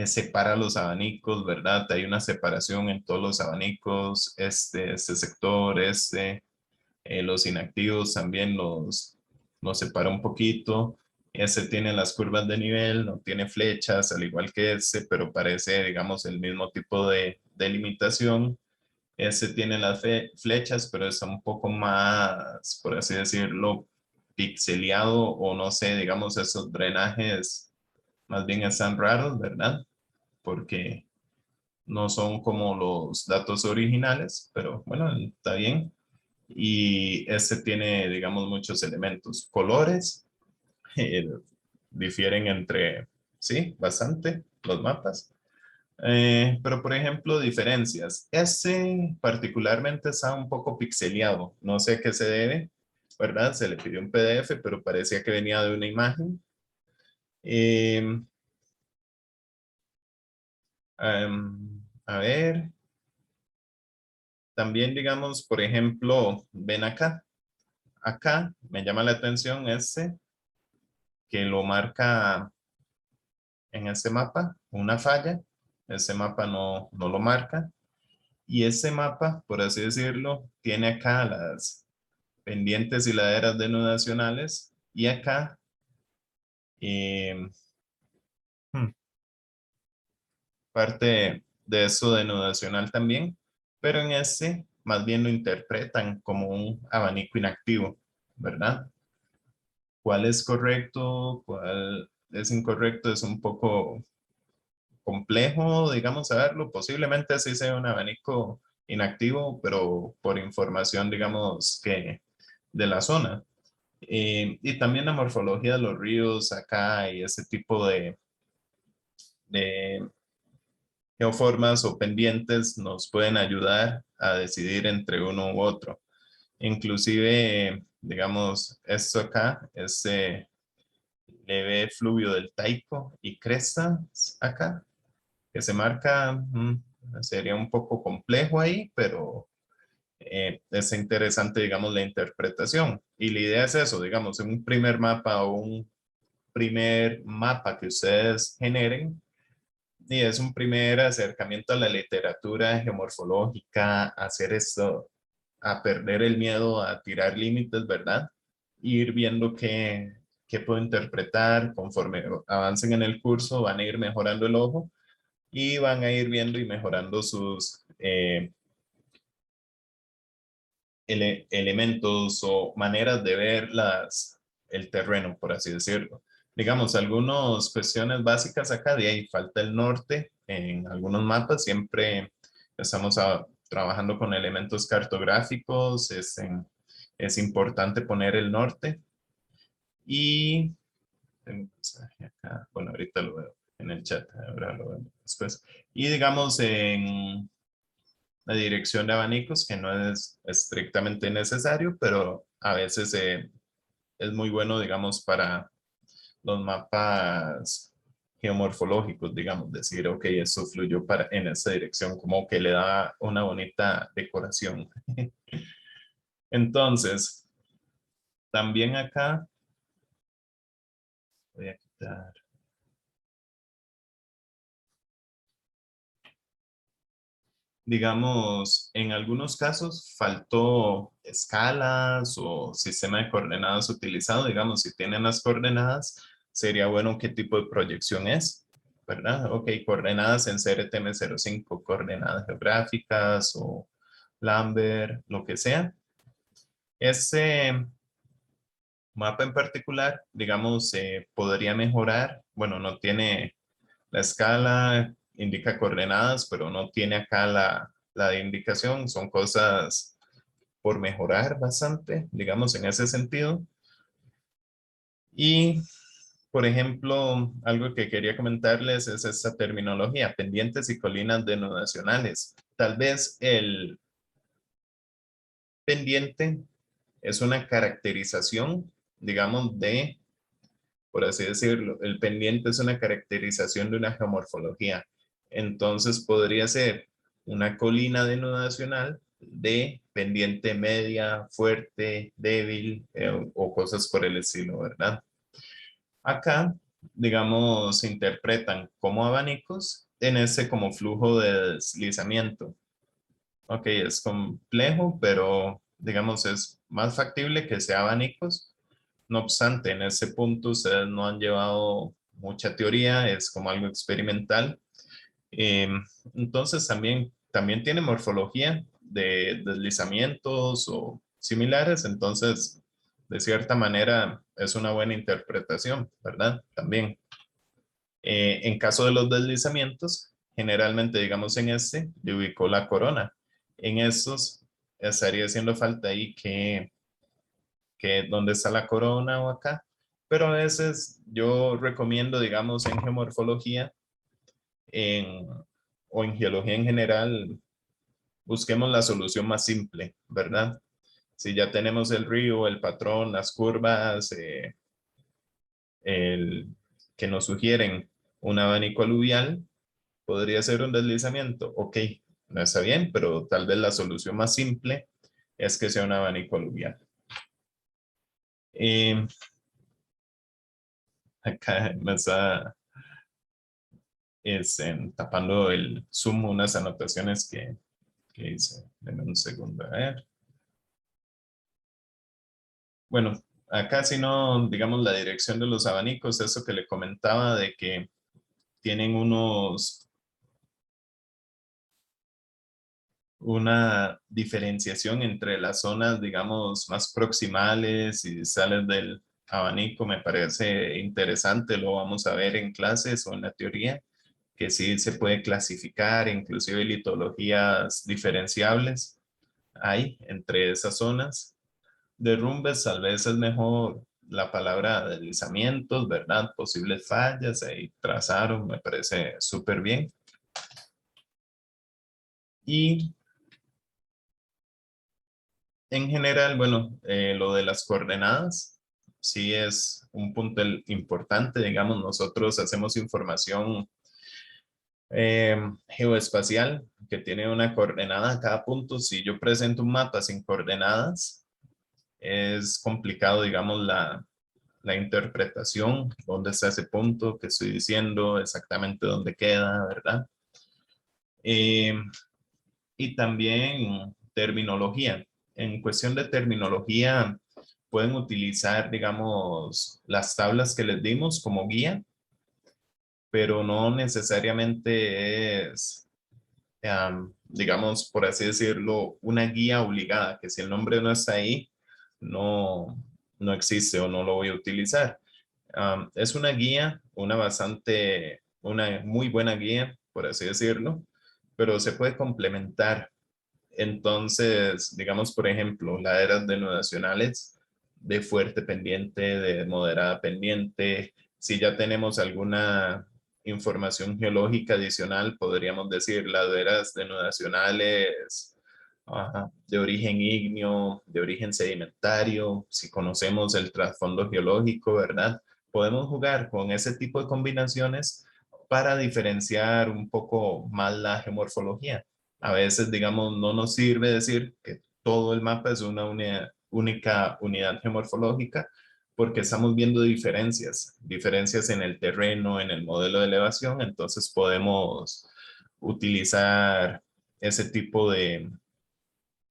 separa los abanicos, ¿verdad? Hay una separación en todos los abanicos, este sector, los inactivos también los separa un poquito. Ese tiene las curvas de nivel, no tiene flechas, al igual que ese, pero parece, digamos, el mismo tipo de limitación. Ese tiene las flechas, pero está un poco más, por así decirlo, pixeleado o no sé, digamos, esos drenajes más bien están raros, ¿verdad? Porque no son como los datos originales, pero bueno, está bien. Y este tiene, digamos, muchos elementos. Colores eh, difieren entre, sí, bastante los mapas. Pero, por ejemplo, diferencias. Este particularmente está un poco pixeleado. No sé a qué se debe, ¿verdad? Se le pidió un PDF, pero parecía que venía de una imagen. Eh, a ver, también digamos, por ejemplo, ven acá. Acá me llama la atención este, que lo marca en este mapa, una falla. Este mapa no lo marca. Y ese mapa, por así decirlo, tiene acá las pendientes y laderas denudacionales y acá eh, hmm, parte de eso denudacional también, pero en este más bien lo interpretan como un abanico inactivo, ¿verdad? ¿Cuál es correcto? ¿Cuál es incorrecto? Es un poco complejo, digamos, saberlo. Posiblemente sí sea un abanico inactivo, pero por información, digamos, que de la zona. Y también la morfología de los ríos acá y ese tipo de geoformas o pendientes nos pueden ayudar a decidir entre uno u otro. Inclusive, digamos, esto acá, ese leve fluvio del Taico y crestas acá, que se marca, sería un poco complejo ahí, pero es interesante, digamos, la interpretación. Y la idea es eso, digamos, en un primer mapa o un primer mapa que ustedes generen, y es un primer acercamiento a la literatura geomorfológica, hacer esto, a perder el miedo a tirar límites, ¿verdad? Ir viendo qué puedo interpretar conforme avancen en el curso, van a ir mejorando el ojo y van a ir viendo y mejorando sus elementos o maneras de ver el terreno, por así decirlo. Digamos, algunas cuestiones básicas acá, de ahí falta el norte en algunos mapas, siempre estamos trabajando con elementos cartográficos, es importante poner el norte y, tengo un mensaje acá, bueno, ahorita lo veo en el chat, ahora lo veo después. Y digamos, en la dirección de abanicos, que no es estrictamente necesario, pero a veces es muy bueno, digamos, para los mapas geomorfológicos, digamos, decir, ok, eso fluyó en esa dirección, como que le da una bonita decoración. Entonces, también acá, voy a quitar. Digamos, en algunos casos faltó escalas o sistema de coordenadas utilizado. Digamos, si tienen las coordenadas, sería bueno qué tipo de proyección es, ¿verdad? Ok, coordenadas en CRTM05, coordenadas geográficas o Lambert, lo que sea. Ese mapa en particular, digamos, se podría mejorar. Bueno, no tiene la escala, indica coordenadas, pero no tiene acá la de indicación. Son cosas por mejorar bastante, digamos, en ese sentido. Y, por ejemplo, algo que quería comentarles es esta terminología, pendientes y colinas denudacionales. Tal vez el pendiente es una caracterización, digamos, por así decirlo, el pendiente es una caracterización de una geomorfología. Entonces podría ser una colina denudacional de pendiente media, fuerte, débil o cosas por el estilo, ¿verdad? Acá, digamos, se interpretan como abanicos en ese como flujo de deslizamiento. Ok, es complejo, pero digamos es más factible que sea abanicos. No obstante, en ese punto ustedes no han llevado mucha teoría, es como algo experimental. Eh, entonces también tiene morfología de deslizamientos o similares, entonces de cierta manera es una buena interpretación, ¿verdad? También. En caso de los deslizamientos, generalmente, digamos en este, le ubicó la corona. En estos estaría haciendo falta ahí que dónde está la corona o acá. Pero a veces yo recomiendo, digamos, en geomorfología en, o en geología en general, busquemos la solución más simple, ¿verdad? Si ya tenemos el río, el patrón, las curvas, el, que nos sugieren un abanico aluvial, podría ser un deslizamiento. Ok, no está bien, pero tal vez la solución más simple es que sea un abanico aluvial. Acá me está tapando el Zoom unas anotaciones que ¿Qué dice? Deme un segundo, a ver. Bueno, acá si no, digamos, la dirección de los abanicos, eso que le comentaba de que tienen una diferenciación entre las zonas, digamos, más proximales y sales del abanico, me parece interesante, lo vamos a ver en clases o en la teoría, que sí se puede clasificar, inclusive litologías diferenciables hay entre esas zonas. Derrumbes, tal vez es mejor la palabra deslizamientos, ¿verdad? Posibles fallas, ahí trazaron, me parece súper bien. Y en general, bueno, lo de las coordenadas, sí es un punto importante, digamos, nosotros hacemos información geoespacial que tiene una coordenada a cada punto. Si yo presento un mapa sin coordenadas, es complicado, digamos, la interpretación, dónde está ese punto que estoy diciendo, exactamente dónde queda, ¿verdad? Eh, y también terminología. En cuestión de terminología, pueden utilizar, digamos, las tablas que les dimos como guía, pero no necesariamente es, digamos, por así decirlo, una guía obligada, que si el nombre no está ahí, no, no existe o no lo voy a utilizar. Es una guía, una muy buena guía, por así decirlo, pero se puede complementar. Entonces, digamos, por ejemplo, laderas denudacionales de fuerte pendiente, de moderada pendiente. Si ya tenemos alguna información geológica adicional, podríamos decir laderas denudacionales de origen ígneo, de origen sedimentario. Si conocemos el trasfondo geológico, ¿verdad? Podemos jugar con ese tipo de combinaciones para diferenciar un poco más la geomorfología. A veces, digamos, no nos sirve decir que todo el mapa es una única unidad geomorfológica porque estamos viendo diferencias en el terreno, en el modelo de elevación, entonces podemos utilizar ese tipo de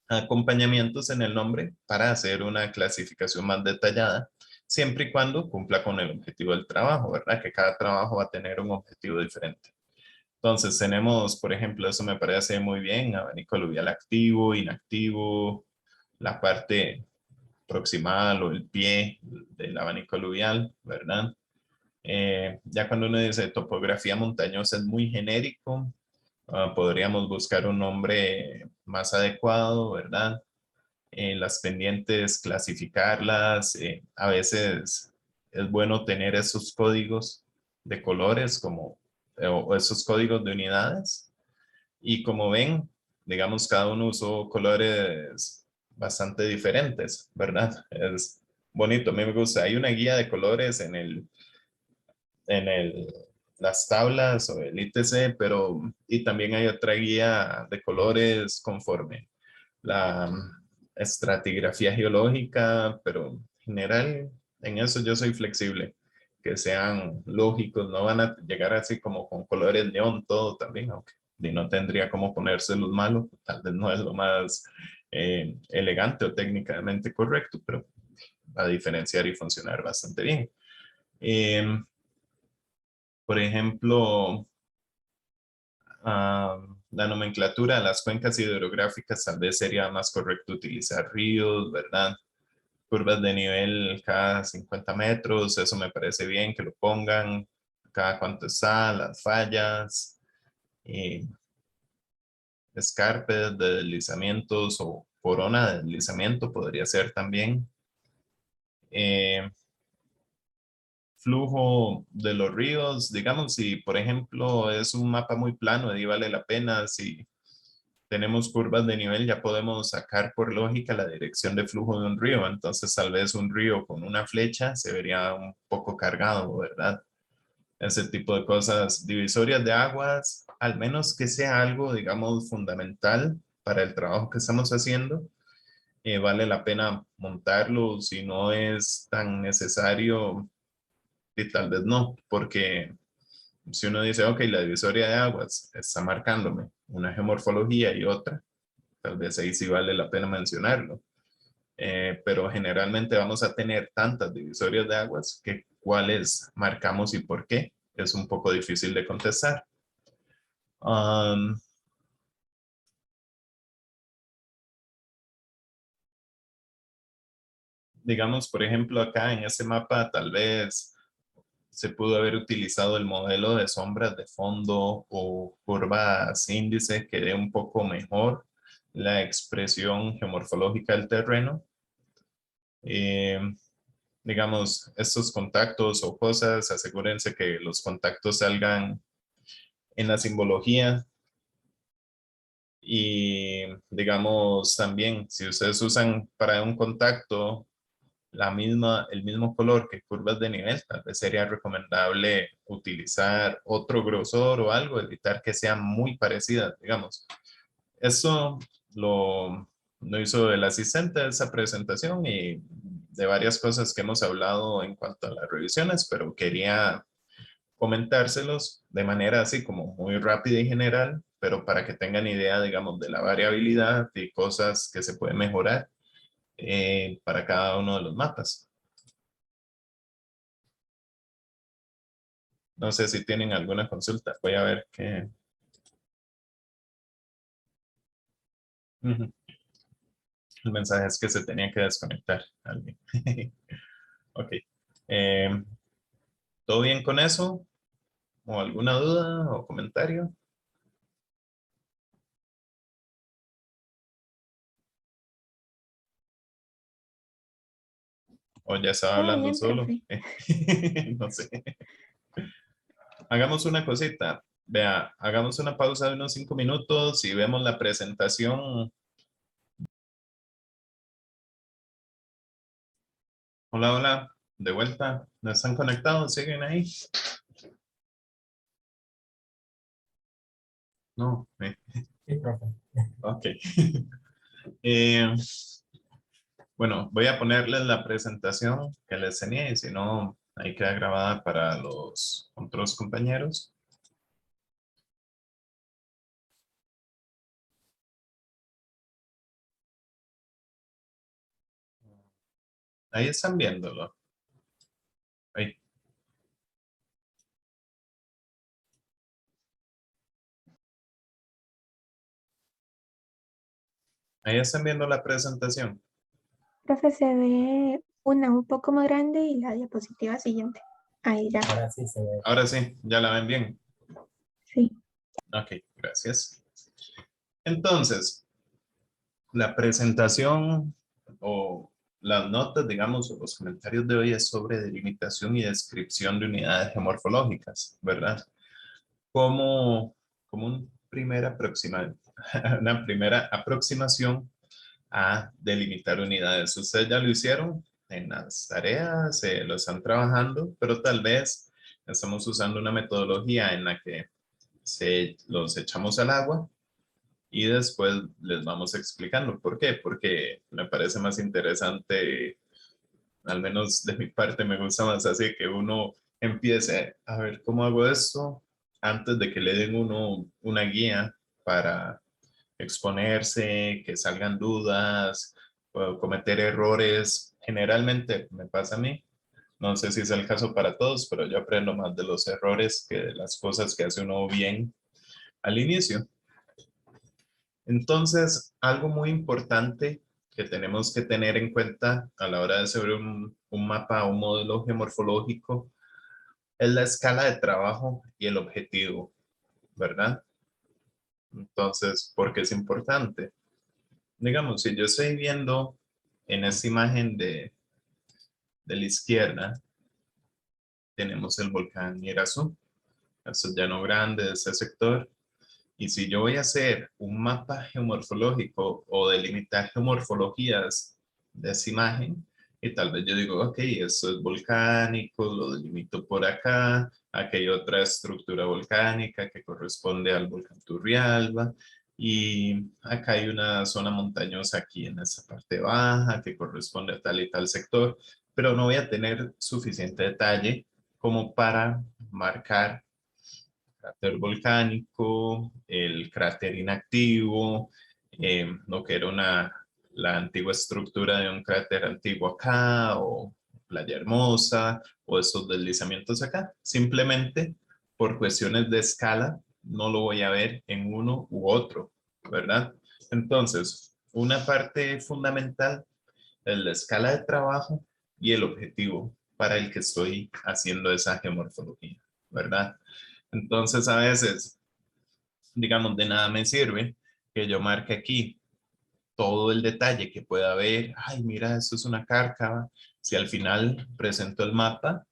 acompañamientos en el nombre para hacer una clasificación más detallada, siempre y cuando cumpla con el objetivo del trabajo, ¿verdad? Que cada trabajo va a tener un objetivo diferente. Entonces tenemos, por ejemplo, eso me parece muy bien, abanico aluvial activo, inactivo, la parte proximal o el pie del abanico aluvial, ¿verdad? Ya cuando uno dice topografía montañosa es muy genérico, podríamos buscar un nombre más adecuado, ¿verdad? Las pendientes, clasificarlas, a veces es bueno tener esos códigos de colores como o esos códigos de unidades. Y como ven, digamos, cada uno usó colores bastante diferentes, ¿verdad? Es bonito, a mí me gusta. Hay una guía de colores en el, las tablas o el ITC, pero y también hay otra guía de colores conforme la estratigrafía geológica, pero en general en eso yo soy flexible, que sean lógicos, no van a llegar así como con colores neón todo también, aunque no tendría como ponerse los malos, tal vez no es lo más elegante o técnicamente correcto, pero va a diferenciar y funcionar bastante bien. Por ejemplo, la nomenclatura de las cuencas hidrográficas tal vez sería más correcto utilizar ríos, ¿verdad? Curvas de nivel cada 50 metros, eso me parece bien que lo pongan, cada cuánto está, las fallas, escarpes de deslizamientos o corona de deslizamiento podría ser también. Flujo de los ríos, digamos, si por ejemplo es un mapa muy plano, ahí vale la pena, si tenemos curvas de nivel, ya podemos sacar por lógica la dirección de flujo de un río. Entonces, tal vez un río con una flecha se vería un poco cargado, ¿verdad? Ese tipo de cosas. Divisorias de aguas, al menos que sea algo, digamos, fundamental para el trabajo que estamos haciendo, vale la pena montarlo. Si no es tan necesario, y tal vez no, porque si uno dice, ok, la divisoria de aguas está marcándome una geomorfología y otra, tal vez ahí sí vale la pena mencionarlo. Pero generalmente vamos a tener tantas divisorias de aguas que cuáles marcamos y por qué es un poco difícil de contestar. Digamos, por ejemplo, acá en este mapa tal vez se pudo haber utilizado el modelo de sombras de fondo o curvas índice que dé un poco mejor la expresión geomorfológica del terreno. Digamos, estos contactos o cosas, asegúrense que los contactos salgan en la simbología. Y digamos también, si ustedes usan para un contacto el mismo color que curvas de nivel, tal vez sería recomendable utilizar otro grosor o algo, evitar que sean muy parecidas, digamos. Eso lo hizo el asistente de esa presentación y de varias cosas que hemos hablado en cuanto a las revisiones, pero quería comentárselos de manera así como muy rápida y general, pero para que tengan idea, digamos, de la variabilidad y cosas que se pueden mejorar para cada uno de los mapas. No sé si tienen alguna consulta. Voy a ver qué. Ujú. El mensaje es que se tenía que desconectar alguien. Ok. Eh, ¿Todo bien con eso? ¿O alguna duda o comentario? ¿O ya estaba Todo hablando bien, solo? profe. No sé. Hagamos una cosita. Vea, hagamos una pausa de unos 5 minutos y vemos la presentación. Hola, hola. De vuelta. ¿No están conectados? ¿Siguen ahí? No. Sí, profe. Ok. Eh, bueno, voy a ponerles la presentación que les tenía y si no, ahí queda grabada para los otros compañeros. Ahí están viéndolo. Ahí. Ahí están viendo la presentación. Profe, se ve una un poco más grande y la diapositiva siguiente. Ahí ya. Ahora sí se ve. Ahora sí, ya la ven bien. Sí. Ok, gracias. Entonces, la presentación o las notas, digamos, o los comentarios de hoy es sobre delimitación y descripción de unidades geomorfológicas, ¿verdad? Como una primera aproximación a delimitar unidades. Ustedes ya lo hicieron en las tareas, lo están trabajando, pero tal vez estamos usando una metodología en la que los echamos al agua y después les vamos explicando. ¿Por qué? Porque me parece más interesante, al menos de mi parte me gusta más así, que uno empiece a ver cómo hago esto antes de que le den uno una guía para exponerse, que salgan dudas, o cometer errores. Generalmente me pasa a mí. No sé si es el caso para todos, pero yo aprendo más de los errores que de las cosas que hace uno bien al inicio. Entonces, algo muy importante que tenemos que tener en cuenta a la hora de hacer un mapa o un modelo geomorfológico es la escala de trabajo y el objetivo, ¿verdad? Entonces, ¿por qué es importante? Digamos, si yo estoy viendo en esta imagen de la izquierda, tenemos el volcán Irazú, eso es Llano Grande de ese sector. Y si yo voy a hacer un mapa geomorfológico o delimitar geomorfologías de esa imagen, y tal vez yo digo, ok, esto es volcánico, lo delimito por acá, aquí hay otra estructura volcánica que corresponde al volcán Turrialba, y acá hay una zona montañosa aquí en esta parte baja que corresponde a tal y tal sector, pero no voy a tener suficiente detalle como para marcar cráter volcánico, el cráter inactivo, lo que era la antigua estructura de un cráter antiguo acá, o Playa Hermosa, o esos deslizamientos acá. Simplemente por cuestiones de escala, no lo voy a ver en uno u otro, ¿verdad? Entonces, una parte fundamental es la escala de trabajo y el objetivo para el que estoy haciendo esa geomorfología, ¿verdad? Entonces, a veces, digamos, de nada me sirve que yo marque aquí todo el detalle que pueda haber. Ay, mira, eso es una cárcava. Si al final presento el mapa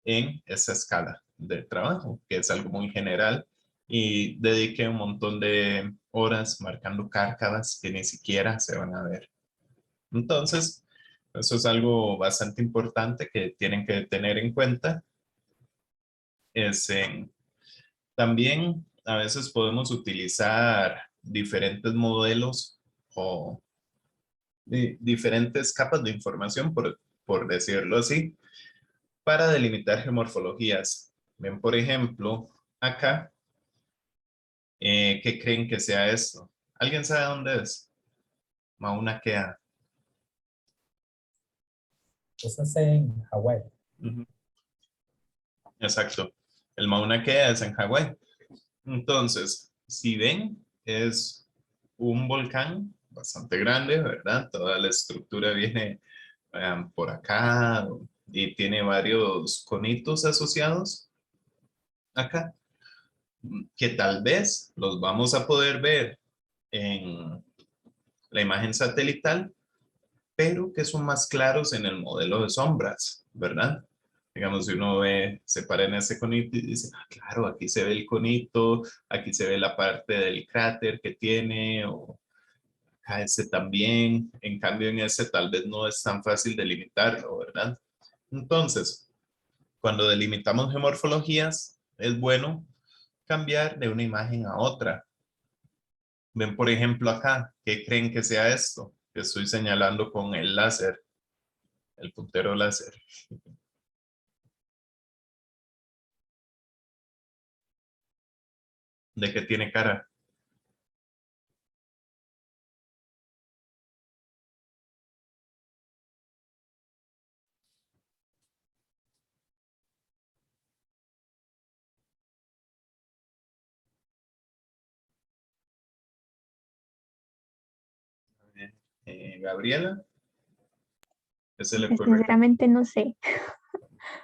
en esa escala de trabajo, que es algo muy general, y dediqué un montón de horas marcando cárcavas que ni siquiera se van a ver. Entonces, eso es algo bastante importante que tienen que tener en cuenta. También a veces podemos utilizar diferentes modelos o diferentes capas de información, por decirlo así, para delimitar geomorfologías. Ven, por ejemplo, acá, ¿qué creen que sea esto? ¿Alguien sabe dónde es? Mauna Kea. Eso es en Hawái. Ujú. Exacto. El Mauna Kea es en Hawái. Entonces, si ven, es un volcán bastante grande, ¿verdad? Toda la estructura viene por acá y tiene varios conitos asociados acá, que tal vez los vamos a poder ver en la imagen satelital, pero que son más claros en el modelo de sombras, ¿verdad? Digamos, si uno ve, se para en ese conito y dice, ah, claro, aquí se ve el conito, aquí se ve la parte del cráter que tiene, o acá ese también. En cambio, en ese tal vez no es tan fácil delimitarlo, ¿verdad? Entonces, cuando delimitamos geomorfologías, es bueno cambiar de una imagen a otra. Ven, por ejemplo, acá, ¿qué creen que sea esto? Que estoy señalando con el láser, el puntero láser. ¿De qué tiene cara? Gabriela, ¿qué se le Pues, ocurre acá? sinceramente no sé.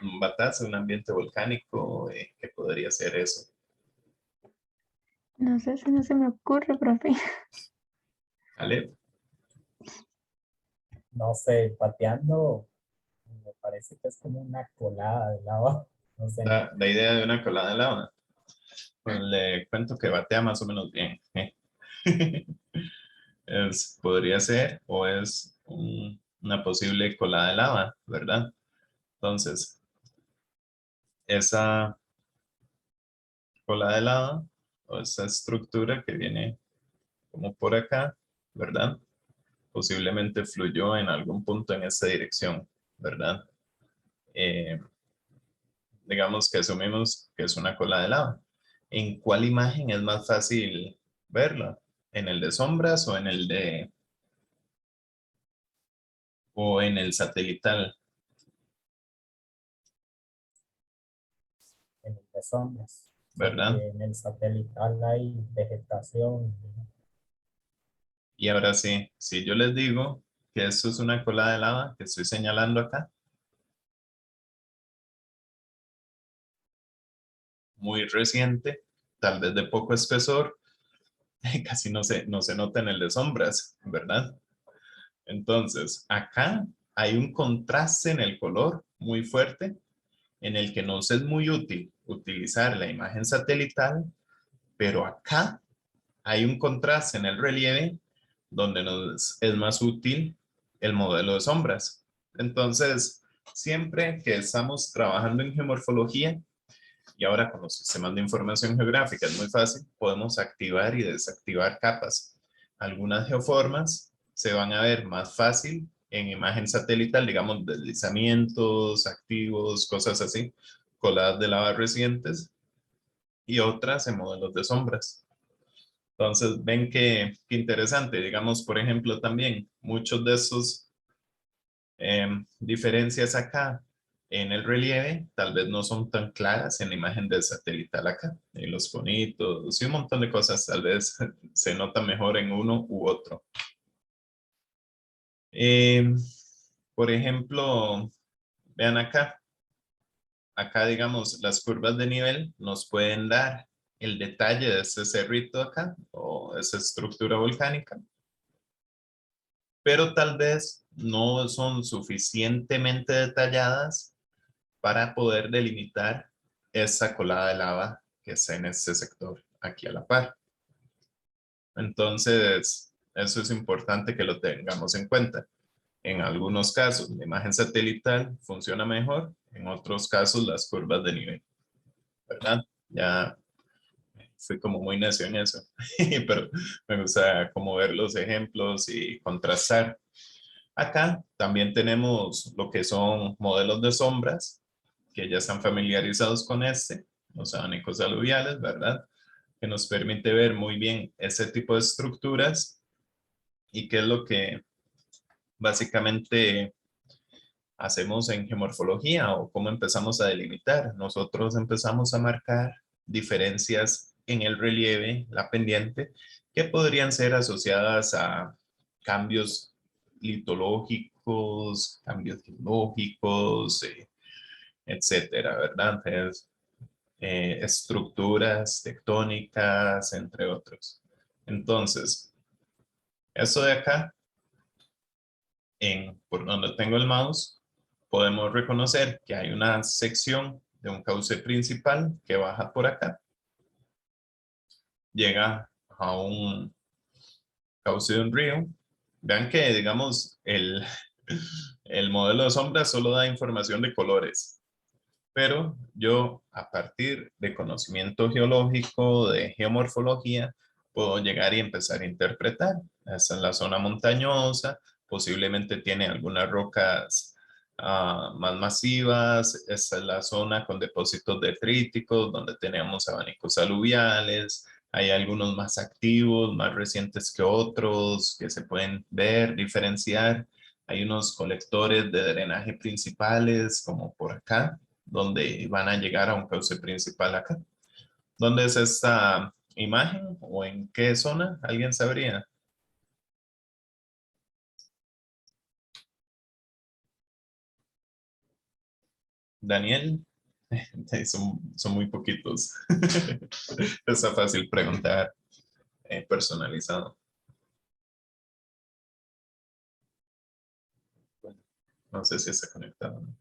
Un batazo, un ambiente volcánico, ¿qué podría ser eso? No sé si no se me ocurre, profe. ¿Ale? No sé, pateando, me parece que es como una colada de lava. No sé. La idea de una colada de lava. Pues le cuento que batea más o menos bien. Podría ser o es una posible colada de lava, ¿verdad? Entonces, esa colada de lava o esa estructura que viene como por acá, ¿verdad? Posiblemente fluyó en algún punto en esa dirección, ¿verdad? Eh, digamos que asumimos que es una cola de lava. ¿En cuál imagen es más fácil verla? ¿En el de sombras o en el satelital? En el de sombras, ¿Verdad? porque en el satelital hay vegetación. Y ahora sí, si yo les digo que esto es una cola de lava que estoy señalando acá, muy reciente, tal vez de poco espesor, casi no se nota en el de sombras, ¿verdad? Entonces, acá hay un contraste en el color muy fuerte, en el que nos es muy útil utilizar la imagen satelital, pero acá hay un contraste en el relieve donde nos es más útil el modelo de sombras. Entonces, siempre que estamos trabajando en geomorfología, y ahora con los sistemas de información geográfica es muy fácil, podemos activar y desactivar capas. Algunas geoformas se van a ver más fácil en imagen satelital, digamos deslizamientos activos, cosas así, coladas de lava recientes, y otras en modelos de sombras. Entonces, ven que interesante. Digamos, por ejemplo, también muchos de esos diferencias acá en el relieve tal vez no son tan claras en la imagen del satelital acá. Y los conitos y un montón de cosas tal vez se nota mejor en uno u otro. Por ejemplo, vean acá. Acá, digamos, las curvas de nivel nos pueden dar el detalle de ese cerrito acá o esa estructura volcánica, pero tal vez no son suficientemente detalladas para poder delimitar esa colada de lava que está en ese sector aquí a la par. Entonces, eso es importante que lo tengamos en cuenta. En algunos casos, la imagen satelital funciona mejor, en otros casos, las curvas de nivel, ¿verdad? Ya fui como muy necio en eso, pero me gusta como ver los ejemplos y contrastar. Acá también tenemos lo que son modelos de sombras, que ya están familiarizados con los abanicos aluviales, ¿verdad? Que nos permite ver muy bien ese tipo de estructuras y qué es lo que básicamente hacemos en geomorfología o cómo empezamos a delimitar. Nosotros empezamos a marcar diferencias en el relieve, la pendiente, que podrían ser asociadas a cambios litológicos, cambios geológicos, etcétera, ¿verdad? Estructuras tectónicas, entre otros. Entonces, eso de acá, por donde tengo el mouse, podemos reconocer que hay una sección de un cauce principal que baja por acá, llega a un cauce de un río. Vean que, digamos, el modelo de sombra solo da información de colores, pero yo, a partir de conocimiento geológico, de geomorfología, puedo llegar y empezar a interpretar. Esta es la zona montañosa, posiblemente tiene algunas rocas más masivas. Esta es la zona con depósitos detríticos, donde tenemos abanicos aluviales. Hay algunos más activos, más recientes que otros, que se pueden ver, diferenciar. Hay unos colectores de drenaje principales, como por acá, donde van a llegar a un cauce principal acá. ¿Dónde es esta imagen o en qué zona? ¿Alguien sabría? Daniel, son muy poquitos. Está fácil preguntar, personalizado. No sé si está conectado, ¿no?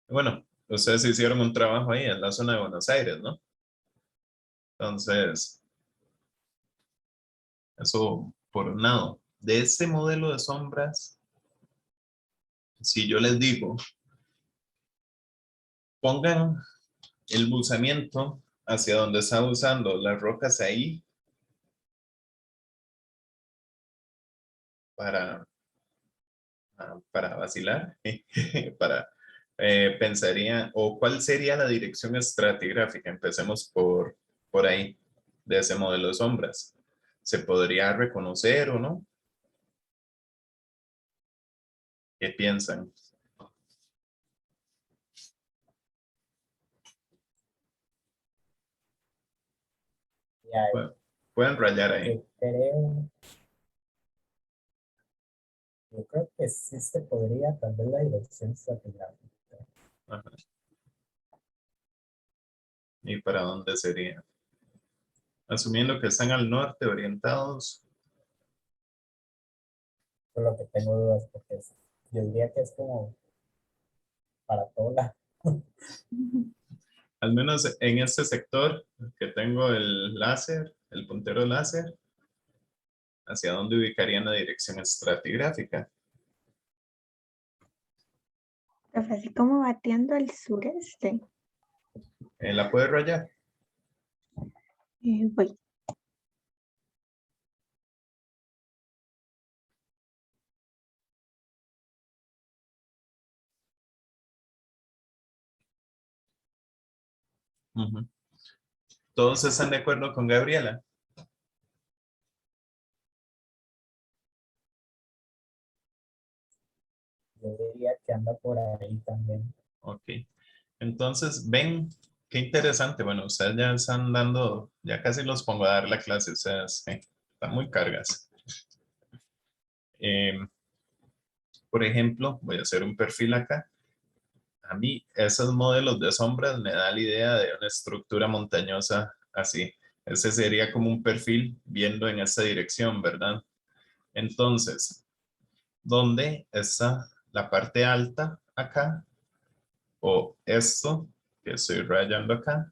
Bueno, ustedes hicieron un trabajo ahí en la zona de Buenos Aires, ¿no? Entonces, eso por un lado. De este modelo de sombras, si yo les digo, pongan el buzamiento hacia donde está usando las rocas ahí para, para vacilar, para pensaría, o cuál sería la dirección estratigráfica. Empecemos por ahí, de ese modelo de sombras. ¿Se podría reconocer o no? ¿Qué piensan? Ya, Pueden rayar ahí. yo creo que sí se podría, tal vez la dirección estratigráfica. Ajá. ¿Y para dónde sería? Asumiendo que están al norte orientados. Por lo que tengo dudas, porque yo diría que es como para todo lado. Al menos en este sector que tengo el láser, el puntero láser, ¿hacia dónde ubicarían la dirección estratigráfica? Profe, así como bateando al sureste. ¿La puede rayar? Voy. Ujú. ¿Todos están de acuerdo con Gabriela? Yo diría que anda por ahí también. Ok. Entonces, ven, qué interesante. Bueno, ustedes ya están dando, ya casi los pongo a dar la clase, o sea, están muy cargas. Em, por ejemplo, voy a hacer un perfil acá. A mí, esos modelos de sombras me da la idea de una estructura montañosa así. Ese sería como un perfil viendo en esa dirección, ¿verdad? Entonces, ¿dónde está la parte alta acá? O esto que estoy rayando acá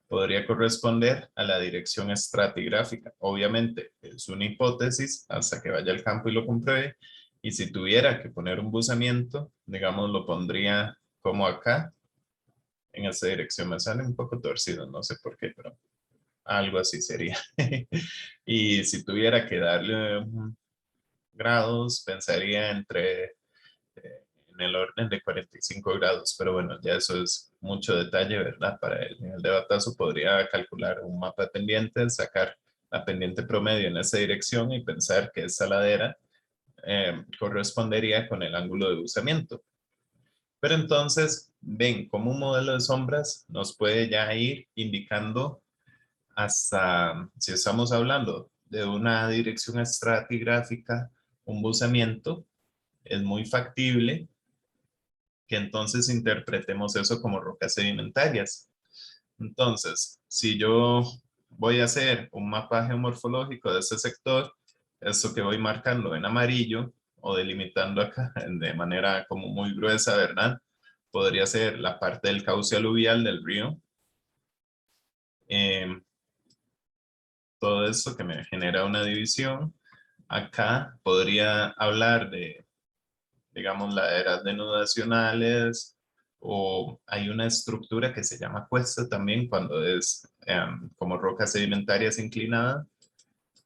podría corresponder a la dirección estratigráfica. Obviamente, es una hipótesis hasta que vaya al campo y lo compruebe. Y si tuviera que poner un buzamiento, digamos, lo pondría como acá, en esa dirección. Me sale un poco torcido, no sé por qué, pero algo así sería. Y si tuviera que darle grados, pensaría en el orden de 45 grados, pero bueno, ya eso es mucho detalle, ¿verdad? Para él. En el de batazo podría calcular un mapa de pendientes, sacar la pendiente promedio en esa dirección y pensar que esa ladera correspondería con el ángulo de buzamiento. Pero entonces, ven, como un modelo de sombras nos puede ya ir indicando hasta, si estamos hablando de una dirección estratigráfica, un buzamiento, es muy factible que entonces interpretemos eso como rocas sedimentarias. Entonces, si yo voy a hacer un mapa geomorfológico de ese sector, eso que voy marcando en amarillo o delimitando acá de manera como muy gruesa, ¿verdad? Podría ser la parte del cauce aluvial del río. Todo eso que me genera una división. Acá podría hablar de, digamos, laderas denudacionales, o hay una estructura que se llama cuesta también cuando es como roca sedimentaria inclinada,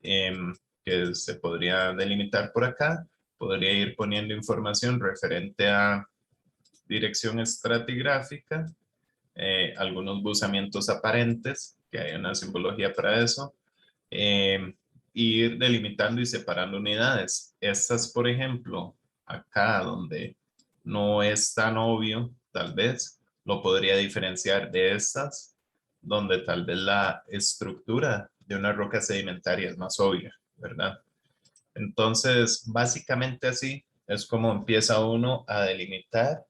que se podría delimitar por acá. Podría ir poniendo información referente a dirección estratigráfica, algunos buzamientos aparentes, que hay una simbología para eso, ir delimitando y separando unidades. Estas, por ejemplo, acá donde no es tan obvio, tal vez, lo podría diferenciar de estas, donde tal vez la estructura de una roca sedimentaria es más obvia, ¿verdad? Entonces, básicamente así es como empieza uno a delimitar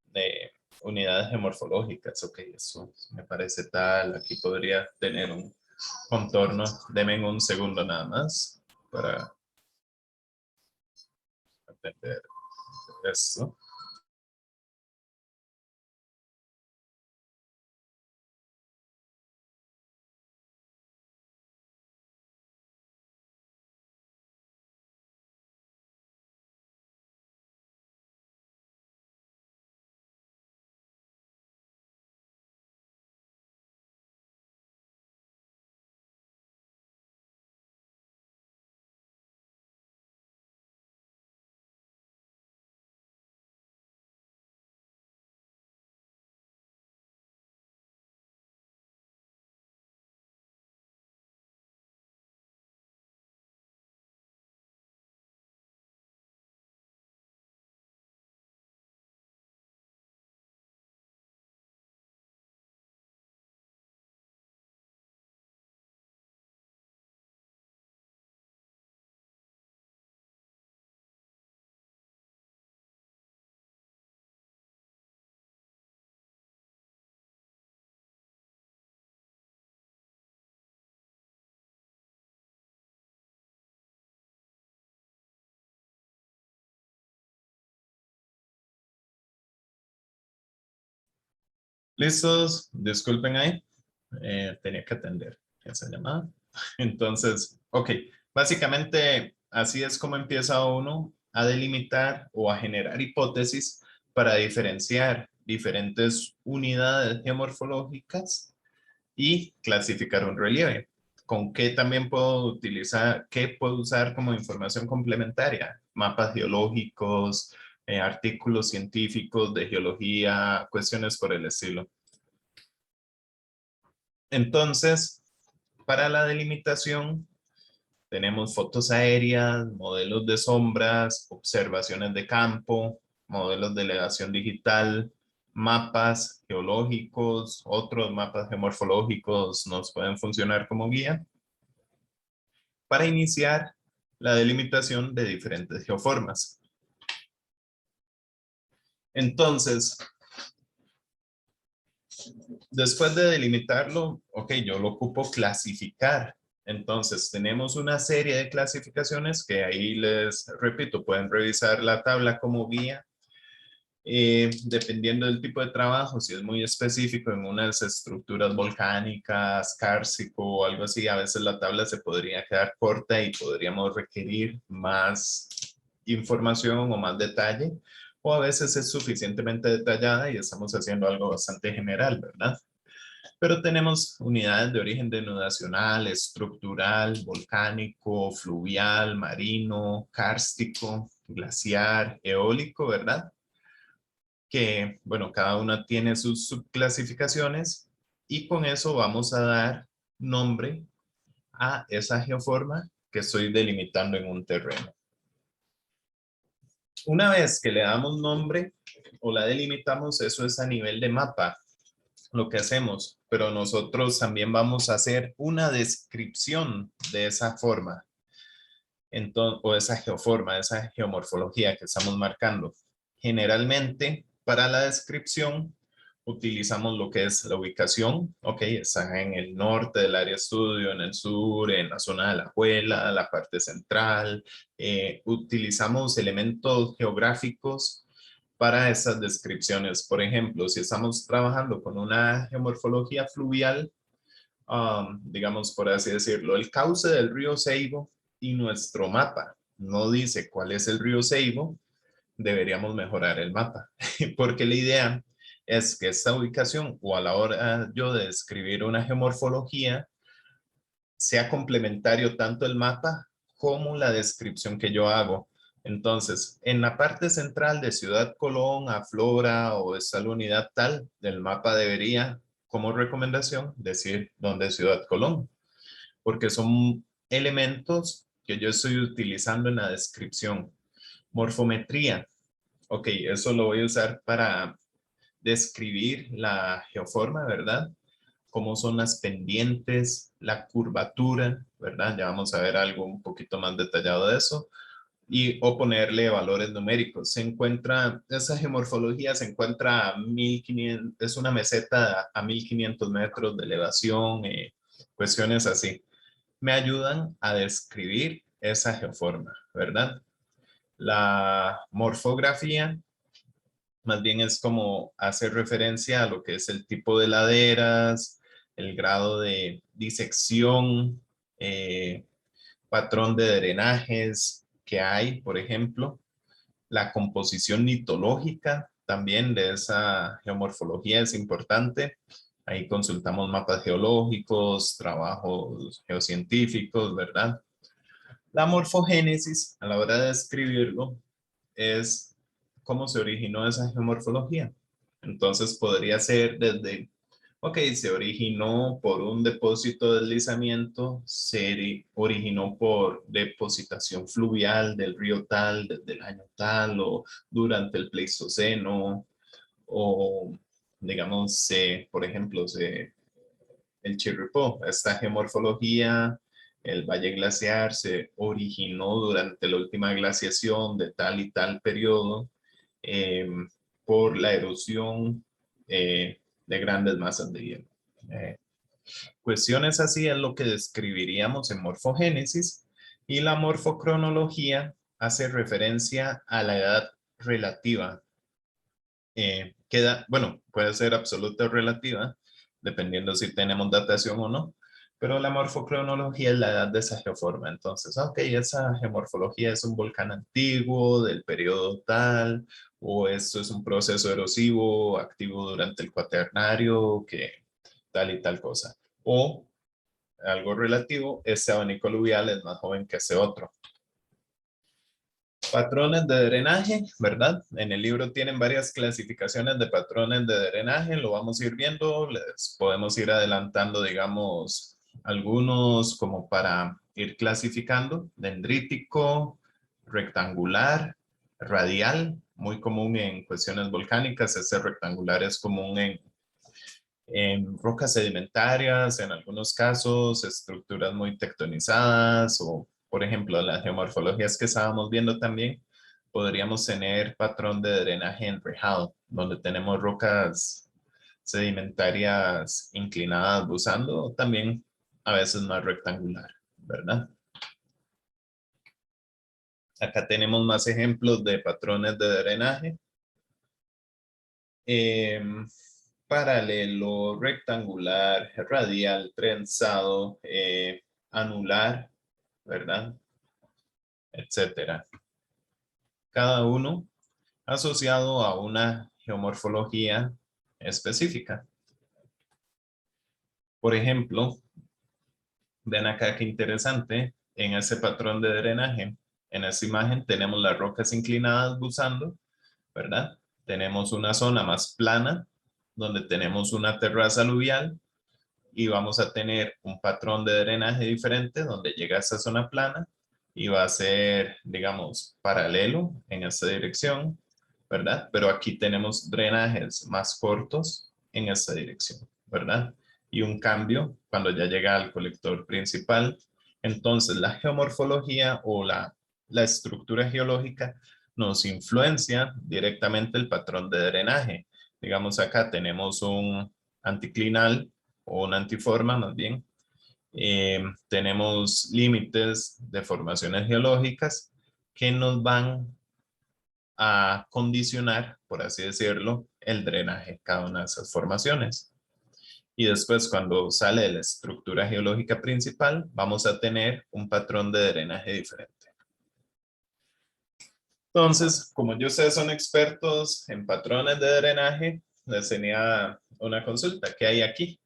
de unidades geomorfológicas. Ok, eso me parece tal, aquí podría tener un contorno. Denme un segundo nada más para entender esto. ¿Listos? Disculpen ahí. Tenía que atender esa llamada. Entonces, ok, básicamente así es como empieza uno a delimitar o a generar hipótesis para diferenciar diferentes unidades geomorfológicas y clasificar un relieve. ¿Con qué también puedo utilizar, qué puedo usar como información complementaria? Mapas geológicos, artículos científicos de geología, cuestiones por el estilo. Entonces, para la delimitación, tenemos fotos aéreas, modelos de sombras, observaciones de campo, modelos de elevación digital, mapas geológicos, otros mapas geomorfológicos nos pueden funcionar como guía para iniciar la delimitación de diferentes geoformas. Entonces, después de delimitarlo, ok, yo lo ocupo clasificar. Entonces, tenemos una serie de clasificaciones que ahí les repito, pueden revisar la tabla como guía. Dependiendo del tipo de trabajo, si es muy específico en unas estructuras volcánicas, kárstico o algo así, a veces la tabla se podría quedar corta y podríamos requerir más información o más detalle, o a veces es suficientemente detallada y estamos haciendo algo bastante general, ¿verdad? Pero tenemos unidades de origen denudacional, estructural, volcánico, fluvial, marino, kárstico, glaciar, eólico, ¿verdad? Que, bueno, cada una tiene sus subclasificaciones y con eso vamos a dar nombre a esa geoforma que estoy delimitando en un terreno. Una vez que le damos nombre o la delimitamos, eso es a nivel de mapa, lo que hacemos, pero nosotros también vamos a hacer una descripción de esa forma, entonces, o esa geoforma, esa geomorfología que estamos marcando. Generalmente, para la descripción, utilizamos lo que es la ubicación, ok, está en el norte del área de estudio, en el sur, en la zona de la Alajuela, la parte central. Utilizamos elementos geográficos para esas descripciones. Por ejemplo, si estamos trabajando con una geomorfología fluvial, digamos por así decirlo, el cauce del río Seibo y nuestro mapa no dice cuál es el río Seibo, deberíamos mejorar el mapa, porque la idea es que esta ubicación o a la hora yo de escribir una geomorfología sea complementario tanto el mapa como la descripción que yo hago. Entonces, en la parte central de Ciudad Colón, Aflora o esta la unidad tal, del mapa debería, como recomendación, decir dónde es Ciudad Colón, porque son elementos que yo estoy utilizando en la descripción. Morfometría. Ok, eso lo voy a usar para describir la geoforma, ¿verdad? Cómo son las pendientes, la curvatura, ¿verdad? Ya vamos a ver algo un poquito más detallado de eso. Y o ponerle valores numéricos. Se encuentra, esa geomorfología se encuentra a 1500, es una meseta a 1500 metros de elevación, cuestiones así. Me ayudan a describir esa geoforma, ¿verdad? La morfografía más bien es como hacer referencia a lo que es el tipo de laderas, el grado de disección, patrón de drenajes que hay, por ejemplo, la composición litológica también de esa geomorfología es importante. Ahí consultamos mapas geológicos, trabajos geocientíficos, ¿verdad? La morfogénesis, a la hora de describirlo, es cómo se originó esa geomorfología. Entonces podría ser desde, ok, se originó por un depósito de deslizamiento, se originó por depositación fluvial del río tal, desde el año tal, o durante el Pleistoceno, o digamos, por ejemplo, el Chirripó, esta geomorfología, el valle glaciar se originó durante la última glaciación de tal y tal periodo eh, por la erosión de grandes masas de hielo. Cuestiones así es lo que describiríamos en morfogénesis y la morfocronología hace referencia a la edad relativa. Bueno, puede ser absoluta o relativa, dependiendo si tenemos datación o no, pero la morfocronología es la edad de esa geoforma. Entonces, ok, esa geomorfología es un volcán antiguo del periodo tal, o esto es un proceso erosivo activo durante el cuaternario, que tal y tal cosa. O algo relativo, este abanico aluvial es más joven que ese otro. Patrones de drenaje, ¿verdad? En el libro tienen varias clasificaciones de patrones de drenaje, lo vamos a ir viendo, les podemos ir adelantando, digamos, algunos como para ir clasificando, dendrítico, rectangular, radial, muy común en cuestiones volcánicas. Ese rectangular es común en rocas sedimentarias, en algunos casos, estructuras muy tectonizadas o, por ejemplo, las geomorfologías que estábamos viendo también, podríamos tener patrón de drenaje enrejado, donde tenemos rocas sedimentarias inclinadas buzando, o también a veces más rectangular, ¿verdad? Acá tenemos más ejemplos de patrones de drenaje. Paralelo, rectangular, radial, trenzado, anular, ¿verdad? Etcétera. Cada uno asociado a una geomorfología específica. Por ejemplo, ven acá qué interesante, en ese patrón de drenaje, en esa imagen tenemos las rocas inclinadas buzando, ¿verdad? Tenemos una zona más plana, donde tenemos una terraza aluvial, y vamos a tener un patrón de drenaje diferente, donde llega a esta zona plana, y va a ser, digamos, paralelo en esta dirección, ¿verdad? Pero aquí tenemos drenajes más cortos en esta dirección, ¿verdad? Y un cambio cuando ya llega al colector principal. Entonces, la geomorfología o la estructura geológica nos influencia directamente el patrón de drenaje. Digamos, acá tenemos un anticlinal o una antiforma más bien. Tenemos límites de formaciones geológicas que nos van a condicionar, por así decirlo, el drenaje, cada una de esas formaciones. Y después, cuando sale de la estructura geológica principal, vamos a tener un patrón de drenaje diferente. Entonces, como ya ustedes son expertos en patrones de drenaje, les tenía una consulta. ¿Qué hay aquí?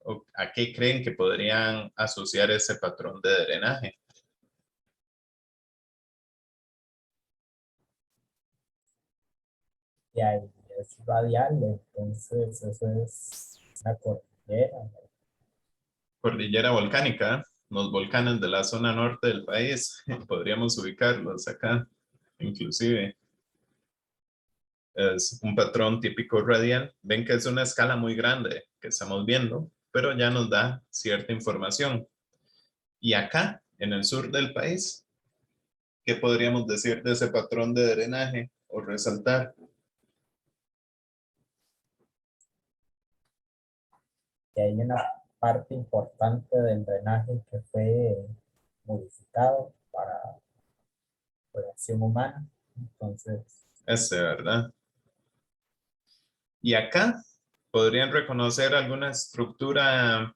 ¿O a qué creen que podrían asociar ese patrón de drenaje? Y ahí es radial, entonces eso es una cordillera, ¿no? Cordillera volcánica, los volcanes de la zona norte del país, podríamos ubicarlos acá, inclusive. Es un patrón típico radial. Ven que es una escala muy grande que estamos viendo, pero ya nos da cierta información. Y acá, en el sur del país, ¿qué podríamos decir de ese patrón de drenaje o resaltar? Y hay una parte importante del drenaje que fue modificado para por acción humana. Entonces, ¿Verdad? Y acá podrían reconocer alguna estructura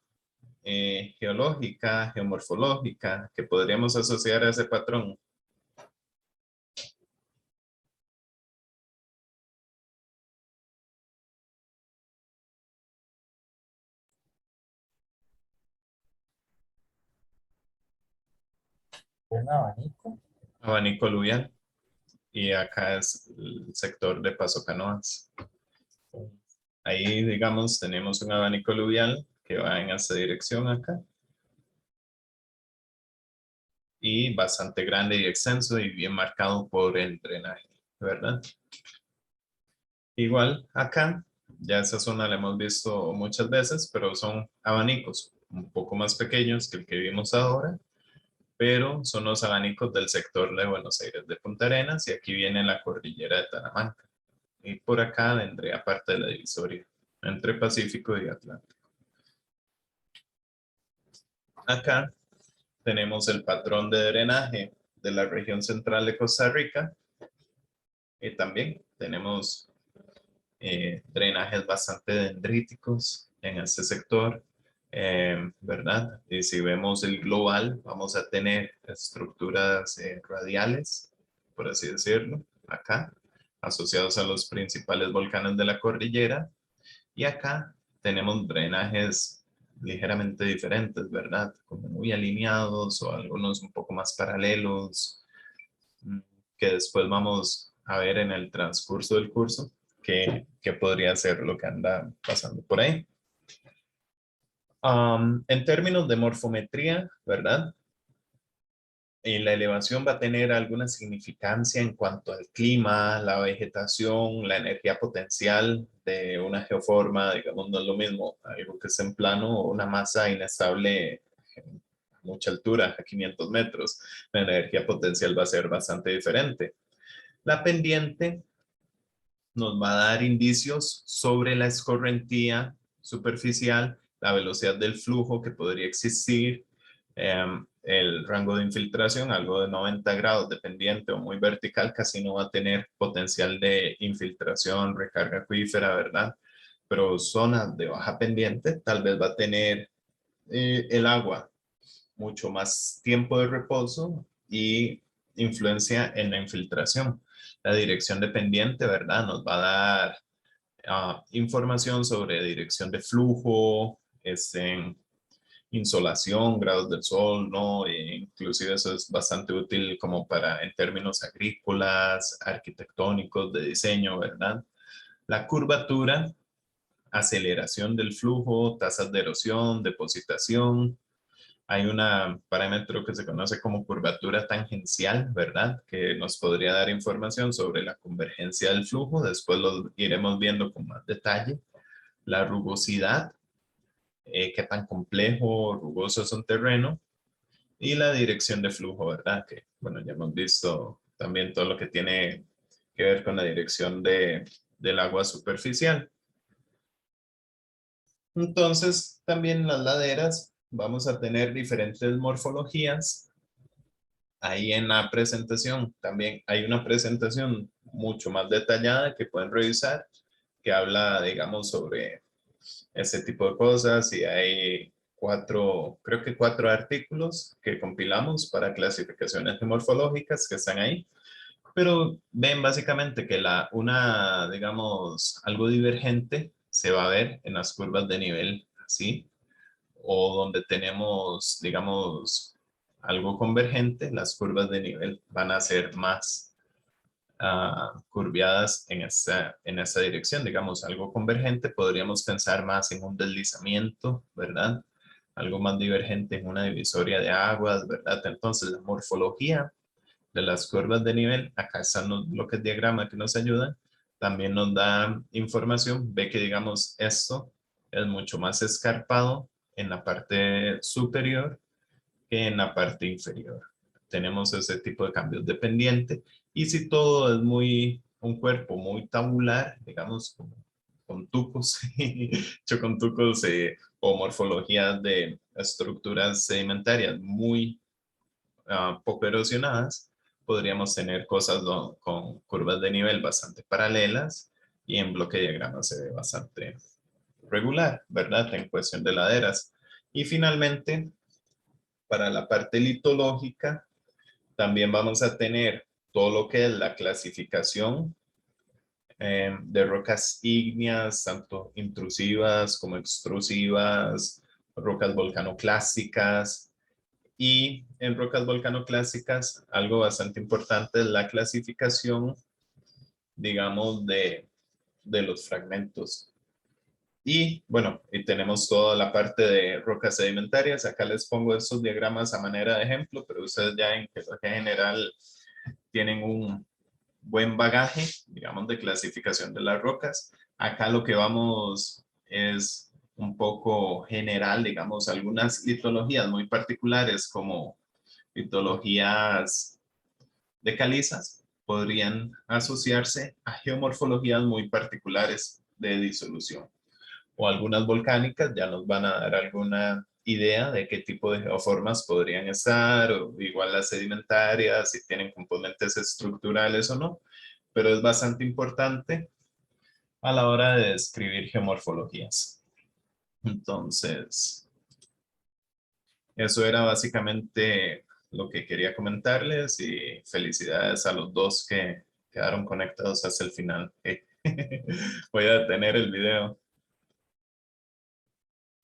geológica, geomorfológica, que podríamos asociar a ese patrón. un abanico, Abanico aluvial. Y acá es el sector de Paso Canoas. Ahí, digamos, tenemos un abanico aluvial que va en esa dirección acá. Y bastante grande y extenso y bien marcado por el drenaje, ¿verdad? Igual acá, ya esa zona la hemos visto muchas veces, pero son abanicos un poco más pequeños que el que vimos ahora, pero son los abanicos del sector de Buenos Aires de Punta Arenas, y aquí viene la cordillera de Talamanca. Y por acá vendría parte de la divisoria entre Pacífico y Atlántico. Acá tenemos el patrón de drenaje de la región central de Costa Rica, y también tenemos drenajes bastante dendríticos en este sector, ¿verdad? Y si vemos el global, vamos a tener estructuras radiales, por así decirlo, acá, asociados a los principales volcanes de la cordillera, y acá tenemos drenajes ligeramente diferentes, ¿verdad? Como muy alineados o algunos un poco más paralelos, que después vamos a ver en el transcurso del curso que podría ser lo que anda pasando por ahí. En términos de morfometría, ¿verdad? Y la elevación va a tener alguna significancia en cuanto al clima, la vegetación, la energía potencial de una geoforma, digamos, no es lo mismo algo que es en plano o una masa inestable a mucha altura, a 500 metros. La energía potencial va a ser bastante diferente. La pendiente nos va a dar indicios sobre la escorrentía superficial, la velocidad del flujo que podría existir, el rango de infiltración, algo de 90 grados de pendiente o muy vertical, casi no va a tener potencial de infiltración, recarga acuífera, ¿verdad? Pero zonas de baja pendiente tal vez va a tener el agua mucho más tiempo de reposo y influencia en la infiltración. La dirección de pendiente, ¿verdad? Nos va a dar información sobre dirección de flujo, insolación, grados del sol, ¿no? E inclusive eso es bastante útil como para en términos agrícolas, arquitectónicos, de diseño, ¿verdad? La curvatura, aceleración del flujo, tasas de erosión, depositación. Hay un parámetro que se conoce como curvatura tangencial, ¿verdad? Que nos podría dar información sobre la convergencia del flujo. Después lo iremos viendo con más detalle. La rugosidad, qué tan complejo, rugoso es un terreno. Y la dirección de flujo, ¿verdad? Que, bueno, ya hemos visto también todo lo que tiene que ver con la dirección del agua superficial. Entonces, también las laderas vamos a tener diferentes morfologías. Ahí en la presentación también hay una presentación mucho más detallada que pueden revisar, que habla, digamos, sobre ese tipo de cosas y hay creo que cuatro artículos que compilamos para clasificaciones morfológicas que están ahí. Pero ven básicamente que digamos, algo divergente se va a ver en las curvas de nivel, así, o donde tenemos, digamos, algo convergente, las curvas de nivel van a ser más curviadas en esa dirección, digamos, algo convergente, podríamos pensar más en un deslizamiento, ¿verdad? Algo más divergente en una divisoria de aguas, ¿verdad? Entonces, la morfología de las curvas de nivel, acá están los bloques de diagrama que nos ayudan, también nos da información, ve que digamos esto es mucho más escarpado en la parte superior que en la parte inferior. Tenemos ese tipo de cambios de pendiente y si todo es un cuerpo muy tabular, digamos, con tucos, hecho con tucos o morfologías de estructuras sedimentarias muy poco erosionadas, podríamos tener cosas con curvas de nivel bastante paralelas y en bloque de diagrama se ve bastante regular, ¿verdad? En cuestión de laderas. Y finalmente, para la parte litológica, también vamos a tener todo lo que es la clasificación de rocas ígneas, tanto intrusivas como extrusivas, rocas volcanoclásticas. Y en rocas volcanoclásticas, algo bastante importante es la clasificación, digamos, de los fragmentos. Y bueno, y tenemos toda la parte de rocas sedimentarias. Acá les pongo estos diagramas a manera de ejemplo, pero ustedes ya en general tienen un buen bagaje, digamos, de clasificación de las rocas. Acá lo que vamos es un poco general, digamos, algunas litologías muy particulares como litologías de calizas podrían asociarse a geomorfologías muy particulares de disolución. O algunas volcánicas ya nos van a dar alguna idea de qué tipo de geoformas podrían estar, o igual las sedimentarias, si tienen componentes estructurales o no, pero es bastante importante a la hora de describir geomorfologías. Entonces, eso era básicamente lo que quería comentarles y felicidades a los dos que quedaron conectados hasta el final. Voy a detener el video.